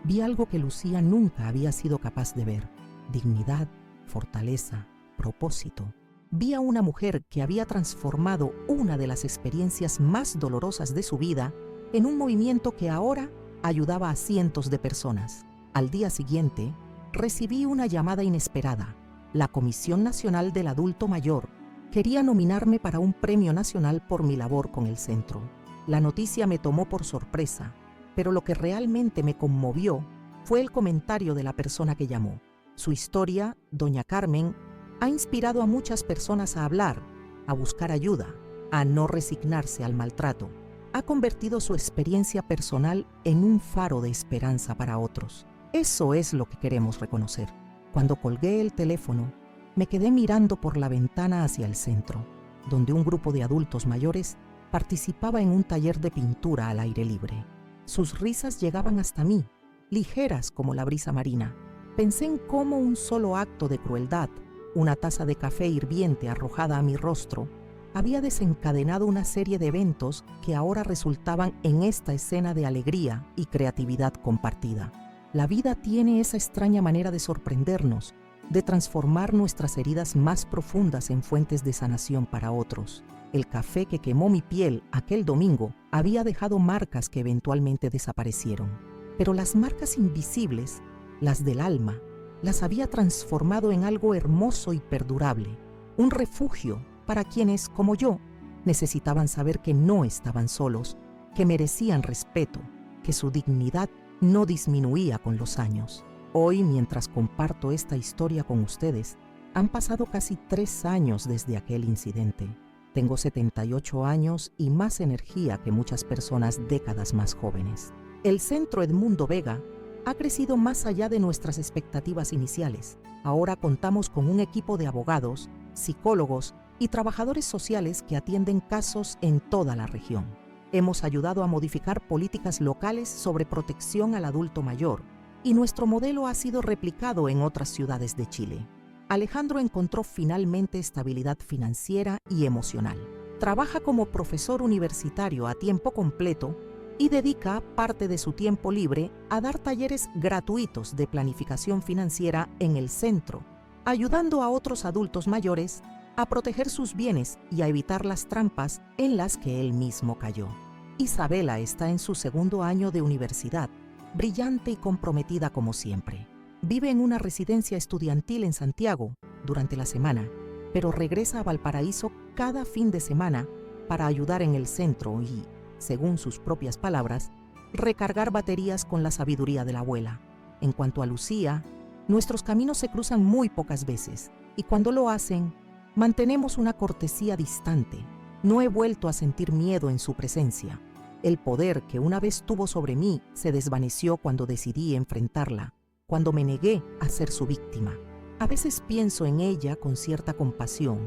vi algo que Lucía nunca había sido capaz de ver: dignidad, fortaleza, propósito. Vi a una mujer que había transformado una de las experiencias más dolorosas de su vida en un movimiento que ahora ayudaba a cientos de personas. Al día siguiente, recibí una llamada inesperada. La Comisión Nacional del Adulto Mayor quería nominarme para un premio nacional por mi labor con el centro. La noticia me tomó por sorpresa, pero lo que realmente me conmovió fue el comentario de la persona que llamó. Su historia, doña Carmen, ha inspirado a muchas personas a hablar, a buscar ayuda, a no resignarse al maltrato. Ha convertido su experiencia personal en un faro de esperanza para otros. Eso es lo que queremos reconocer. Cuando colgué el teléfono, me quedé mirando por la ventana hacia el centro, donde un grupo de adultos mayores participaba en un taller de pintura al aire libre. Sus risas llegaban hasta mí, ligeras como la brisa marina. Pensé en cómo un solo acto de crueldad, una taza de café hirviente arrojada a mi rostro, había desencadenado una serie de eventos que ahora resultaban en esta escena de alegría y creatividad compartida. La vida tiene esa extraña manera de sorprendernos, de transformar nuestras heridas más profundas en fuentes de sanación para otros. El café que quemó mi piel aquel domingo había dejado marcas que eventualmente desaparecieron. Pero las marcas invisibles, las del alma, las había transformado en algo hermoso y perdurable, un refugio para quienes, como yo, necesitaban saber que no estaban solos, que merecían respeto, que su dignidad no disminuía con los años. Hoy, mientras comparto esta historia con ustedes, han pasado casi 3 años desde aquel incidente. Tengo 78 años y más energía que muchas personas décadas más jóvenes. El Centro Edmundo Vega ha crecido más allá de nuestras expectativas iniciales. Ahora contamos con un equipo de abogados, psicólogos y trabajadores sociales que atienden casos en toda la región. Hemos ayudado a modificar políticas locales sobre protección al adulto mayor, y nuestro modelo ha sido replicado en otras ciudades de Chile. Alejandro encontró finalmente estabilidad financiera y emocional. Trabaja como profesor universitario a tiempo completo y dedica parte de su tiempo libre a dar talleres gratuitos de planificación financiera en el centro, ayudando a otros adultos mayores a proteger sus bienes y a evitar las trampas en las que él mismo cayó. Isabela está en su 2º año de universidad, brillante y comprometida como siempre. Vive en una residencia estudiantil en Santiago durante la semana, pero regresa a Valparaíso cada fin de semana para ayudar en el centro y, según sus propias palabras, recargar baterías con la sabiduría de la abuela. En cuanto a Lucía, nuestros caminos se cruzan muy pocas veces, y cuando lo hacen, mantenemos una cortesía distante. No he vuelto a sentir miedo en su presencia. El poder que una vez tuvo sobre mí se desvaneció cuando decidí enfrentarla, cuando me negué a ser su víctima. A veces pienso en ella con cierta compasión,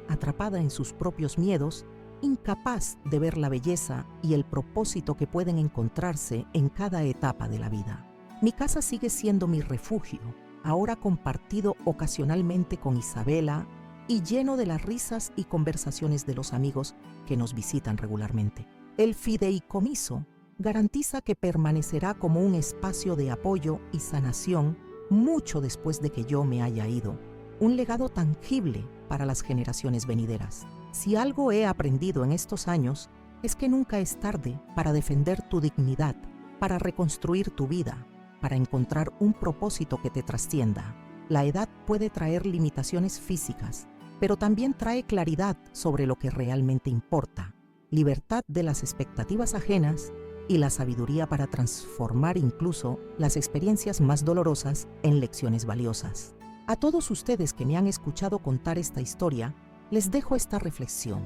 atrapada en sus propios miedos, incapaz de ver la belleza y el propósito que pueden encontrarse en cada etapa de la vida. Mi casa sigue siendo mi refugio, ahora compartido ocasionalmente con Isabela y lleno de las risas y conversaciones de los amigos que nos visitan regularmente. El fideicomiso garantiza que permanecerá como un espacio de apoyo y sanación mucho después de que yo me haya ido, un legado tangible para las generaciones venideras. Si algo he aprendido en estos años, es que nunca es tarde para defender tu dignidad, para reconstruir tu vida, para encontrar un propósito que te trascienda. La edad puede traer limitaciones físicas, pero también trae claridad sobre lo que realmente importa, libertad de las expectativas ajenas y la sabiduría para transformar incluso las experiencias más dolorosas en lecciones valiosas. A todos ustedes que me han escuchado contar esta historia, les dejo esta reflexión.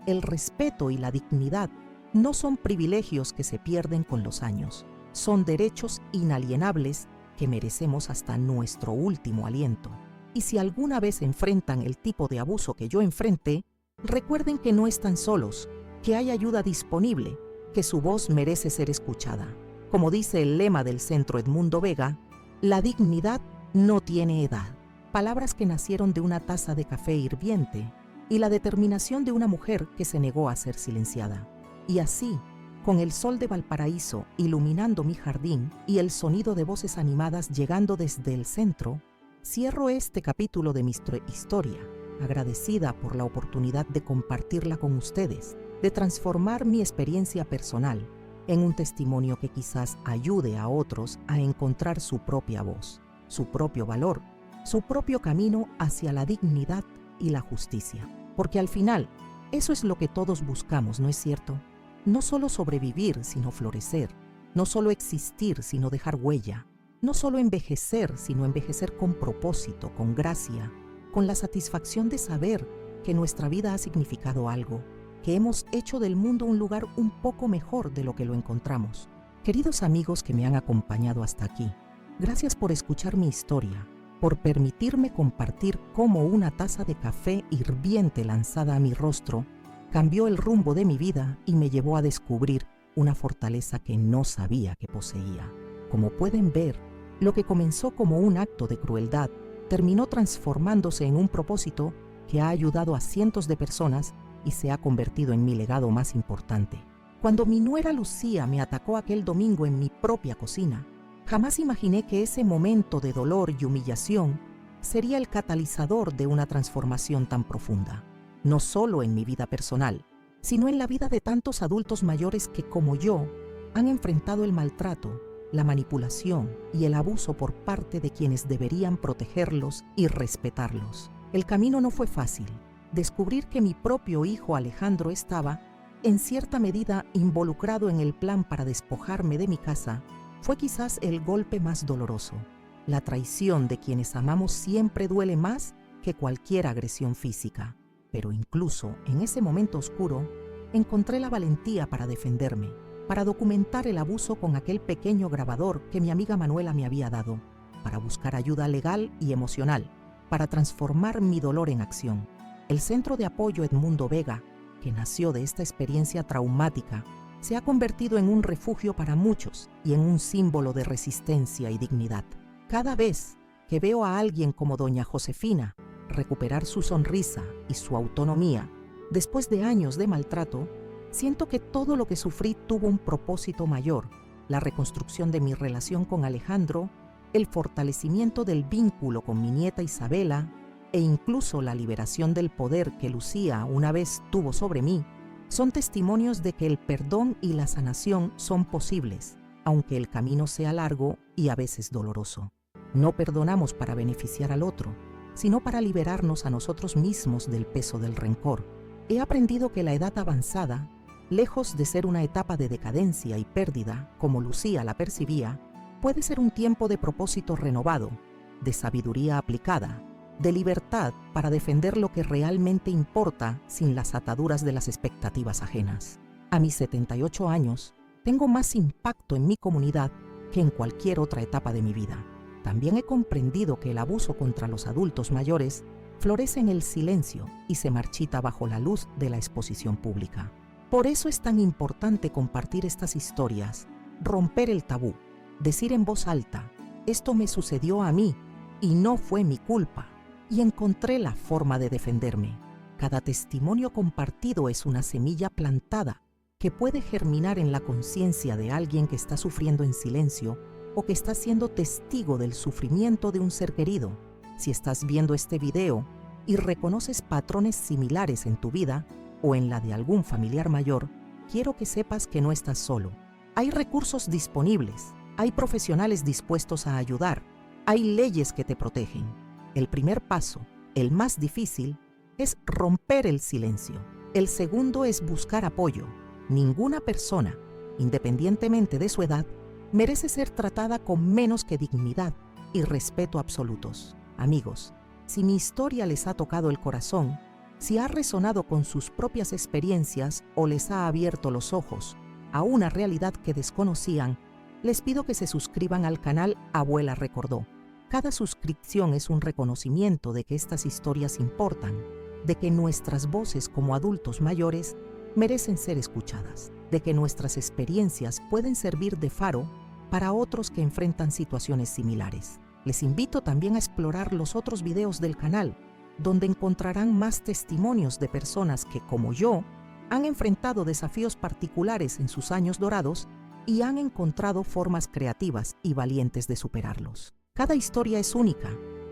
El respeto y la dignidad no son privilegios que se pierden con los años, son derechos inalienables que merecemos hasta nuestro último aliento. Y si alguna vez enfrentan el tipo de abuso que yo enfrenté, recuerden que no están solos, que hay ayuda disponible, que su voz merece ser escuchada. Como dice el lema del Centro Edmundo Vega, la dignidad no tiene edad. Palabras que nacieron de una taza de café hirviente y la determinación de una mujer que se negó a ser silenciada. Y así, con el sol de Valparaíso iluminando mi jardín y el sonido de voces animadas llegando desde el centro, cierro este capítulo de mi historia, agradecida por la oportunidad de compartirla con ustedes, de transformar mi experiencia personal en un testimonio que quizás ayude a otros a encontrar su propia voz, su propio valor, su propio camino hacia la dignidad y la justicia. Porque al final, eso es lo que todos buscamos, ¿no es cierto? No solo sobrevivir, sino florecer. No solo existir, sino dejar huella. No solo envejecer, sino envejecer con propósito, con gracia, con la satisfacción de saber que nuestra vida ha significado algo, que hemos hecho del mundo un lugar un poco mejor de lo que lo encontramos. Queridos amigos que me han acompañado hasta aquí, gracias por escuchar mi historia, por permitirme compartir cómo una taza de café hirviente lanzada a mi rostro cambió el rumbo de mi vida y me llevó a descubrir una fortaleza que no sabía que poseía. Como pueden ver, lo que comenzó como un acto de crueldad terminó transformándose en un propósito que ha ayudado a cientos de personas y se ha convertido en mi legado más importante. Cuando mi nuera Lucía me atacó aquel domingo en mi propia cocina, jamás imaginé que ese momento de dolor y humillación sería el catalizador de una transformación tan profunda, no solo en mi vida personal, sino en la vida de tantos adultos mayores que, como yo, han enfrentado el maltrato, la manipulación y el abuso por parte de quienes deberían protegerlos y respetarlos. El camino no fue fácil. Descubrir que mi propio hijo Alejandro estaba, en cierta medida, involucrado en el plan para despojarme de mi casa, fue quizás el golpe más doloroso. La traición de quienes amamos siempre duele más que cualquier agresión física. Pero incluso en ese momento oscuro, encontré la valentía para defenderme, para documentar el abuso con aquel pequeño grabador que mi amiga Manuela me había dado, para buscar ayuda legal y emocional, para transformar mi dolor en acción. El Centro de Apoyo Edmundo Vega, que nació de esta experiencia traumática, se ha convertido en un refugio para muchos y en un símbolo de resistencia y dignidad. Cada vez que veo a alguien como doña Josefina recuperar su sonrisa y su autonomía después de años de maltrato, siento que todo lo que sufrí tuvo un propósito mayor: la reconstrucción de mi relación con Alejandro, el fortalecimiento del vínculo con mi nieta Isabela e incluso la liberación del poder que Lucía una vez tuvo sobre mí. Son testimonios de que el perdón y la sanación son posibles, aunque el camino sea largo y a veces doloroso. No perdonamos para beneficiar al otro, sino para liberarnos a nosotros mismos del peso del rencor. He aprendido que la edad avanzada, lejos de ser una etapa de decadencia y pérdida, como Lucía la percibía, puede ser un tiempo de propósito renovado, de sabiduría aplicada, de libertad para defender lo que realmente importa sin las ataduras de las expectativas ajenas. A mis 78 años, tengo más impacto en mi comunidad que en cualquier otra etapa de mi vida. También he comprendido que el abuso contra los adultos mayores florece en el silencio y se marchita bajo la luz de la exposición pública. Por eso es tan importante compartir estas historias, romper el tabú, decir en voz alta: esto me sucedió a mí y no fue mi culpa, y encontré la forma de defenderme. Cada testimonio compartido es una semilla plantada que puede germinar en la conciencia de alguien que está sufriendo en silencio o que está siendo testigo del sufrimiento de un ser querido. Si estás viendo este video y reconoces patrones similares en tu vida o en la de algún familiar mayor, quiero que sepas que no estás solo. Hay recursos disponibles, hay profesionales dispuestos a ayudar, hay leyes que te protegen. El primer paso, el más difícil, es romper el silencio. El segundo es buscar apoyo. Ninguna persona, independientemente de su edad, merece ser tratada con menos que dignidad y respeto absolutos. Amigos, si mi historia les ha tocado el corazón, si ha resonado con sus propias experiencias o les ha abierto los ojos a una realidad que desconocían, les pido que se suscriban al canal Abuela Recordó Cada suscripción es un reconocimiento de que estas historias importan, de que nuestras voces como adultos mayores merecen ser escuchadas, de que nuestras experiencias pueden servir de faro para otros que enfrentan situaciones similares. Les invito también a explorar los otros videos del canal, donde encontrarán más testimonios de personas que, como yo, han enfrentado desafíos particulares en sus años dorados y han encontrado formas creativas y valientes de superarlos. Cada historia es única,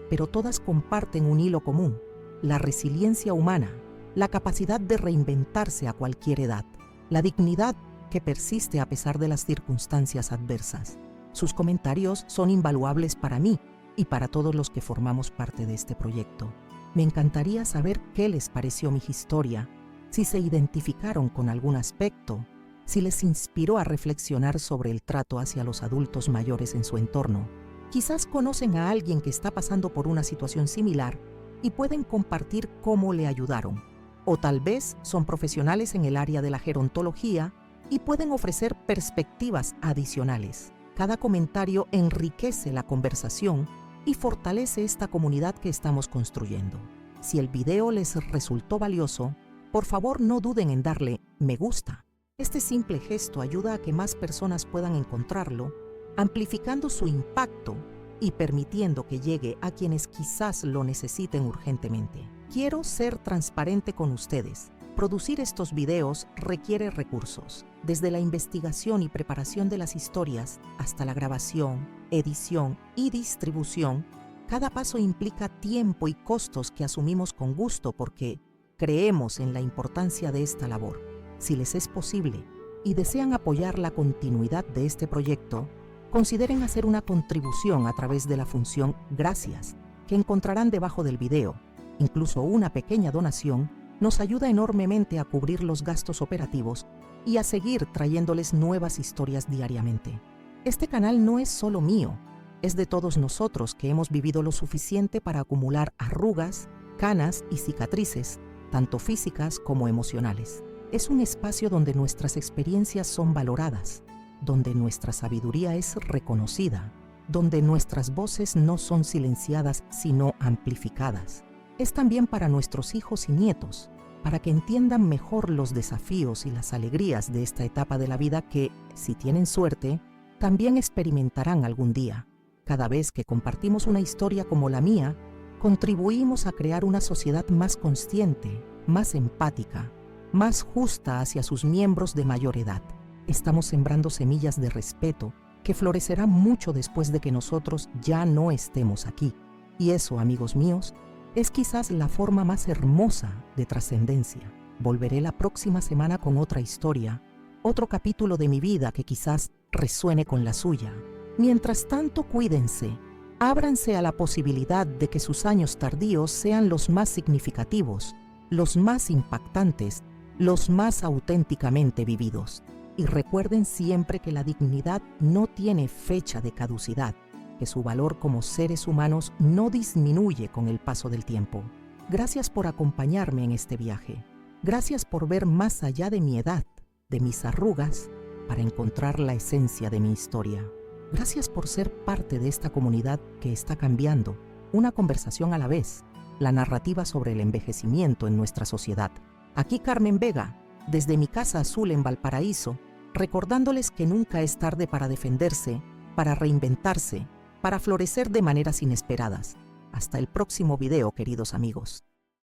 pero todas comparten un hilo común: la resiliencia humana, la capacidad de reinventarse a cualquier edad, la dignidad que persiste a pesar de las circunstancias adversas. Sus comentarios son invaluables para mí y para todos los que formamos parte de este proyecto. Me encantaría saber qué les pareció mi historia, si se identificaron con algún aspecto, si les inspiró a reflexionar sobre el trato hacia los adultos mayores en su entorno. Quizás conocen a alguien que está pasando por una situación similar y pueden compartir cómo le ayudaron. O tal vez son profesionales en el área de la gerontología y pueden ofrecer perspectivas adicionales. Cada comentario enriquece la conversación y fortalece esta comunidad que estamos construyendo. Si el video les resultó valioso, por favor no duden en darle me gusta. Este simple gesto ayuda a que más personas puedan encontrarlo, amplificando su impacto y permitiendo que llegue a quienes quizás lo necesiten urgentemente. Quiero ser transparente con ustedes. Producir estos videos requiere recursos, desde la investigación y preparación de las historias hasta la grabación, edición y distribución. Cada paso implica tiempo y costos que asumimos con gusto porque creemos en la importancia de esta labor. Si les es posible y desean apoyar la continuidad de este proyecto, consideren hacer una contribución a través de la función Gracias, que encontrarán debajo del video. Incluso una pequeña donación nos ayuda enormemente a cubrir los gastos operativos y a seguir trayéndoles nuevas historias diariamente. Este canal no es solo mío, es de todos nosotros que hemos vivido lo suficiente para acumular arrugas, canas y cicatrices, tanto físicas como emocionales. Es un espacio donde nuestras experiencias son valoradas, donde nuestra sabiduría es reconocida, donde nuestras voces no son silenciadas sino amplificadas. Es también para nuestros hijos y nietos, para que entiendan mejor los desafíos y las alegrías de esta etapa de la vida que, si tienen suerte, también experimentarán algún día. Cada vez que compartimos una historia como la mía, contribuimos a crear una sociedad más consciente, más empática, más justa hacia sus miembros de mayor edad. Estamos sembrando semillas de respeto que florecerán mucho después de que nosotros ya no estemos aquí. Y eso, amigos míos, es quizás la forma más hermosa de trascendencia. Volveré la próxima semana con otra historia, otro capítulo de mi vida que quizás resuene con la suya. Mientras tanto, cuídense, ábranse a la posibilidad de que sus años tardíos sean los más significativos, los más impactantes, los más auténticamente vividos. Y recuerden siempre que la dignidad no tiene fecha de caducidad, que su valor como seres humanos no disminuye con el paso del tiempo. Gracias por acompañarme en este viaje. Gracias por ver más allá de mi edad, de mis arrugas, para encontrar la esencia de mi historia. Gracias por ser parte de esta comunidad que está cambiando, una conversación a la vez, la narrativa sobre el envejecimiento en nuestra sociedad. Aquí Carmen Vega, desde mi casa azul en Valparaíso, recordándoles que nunca es tarde para defenderse, para reinventarse, para florecer de maneras inesperadas. Hasta el próximo video, queridos amigos.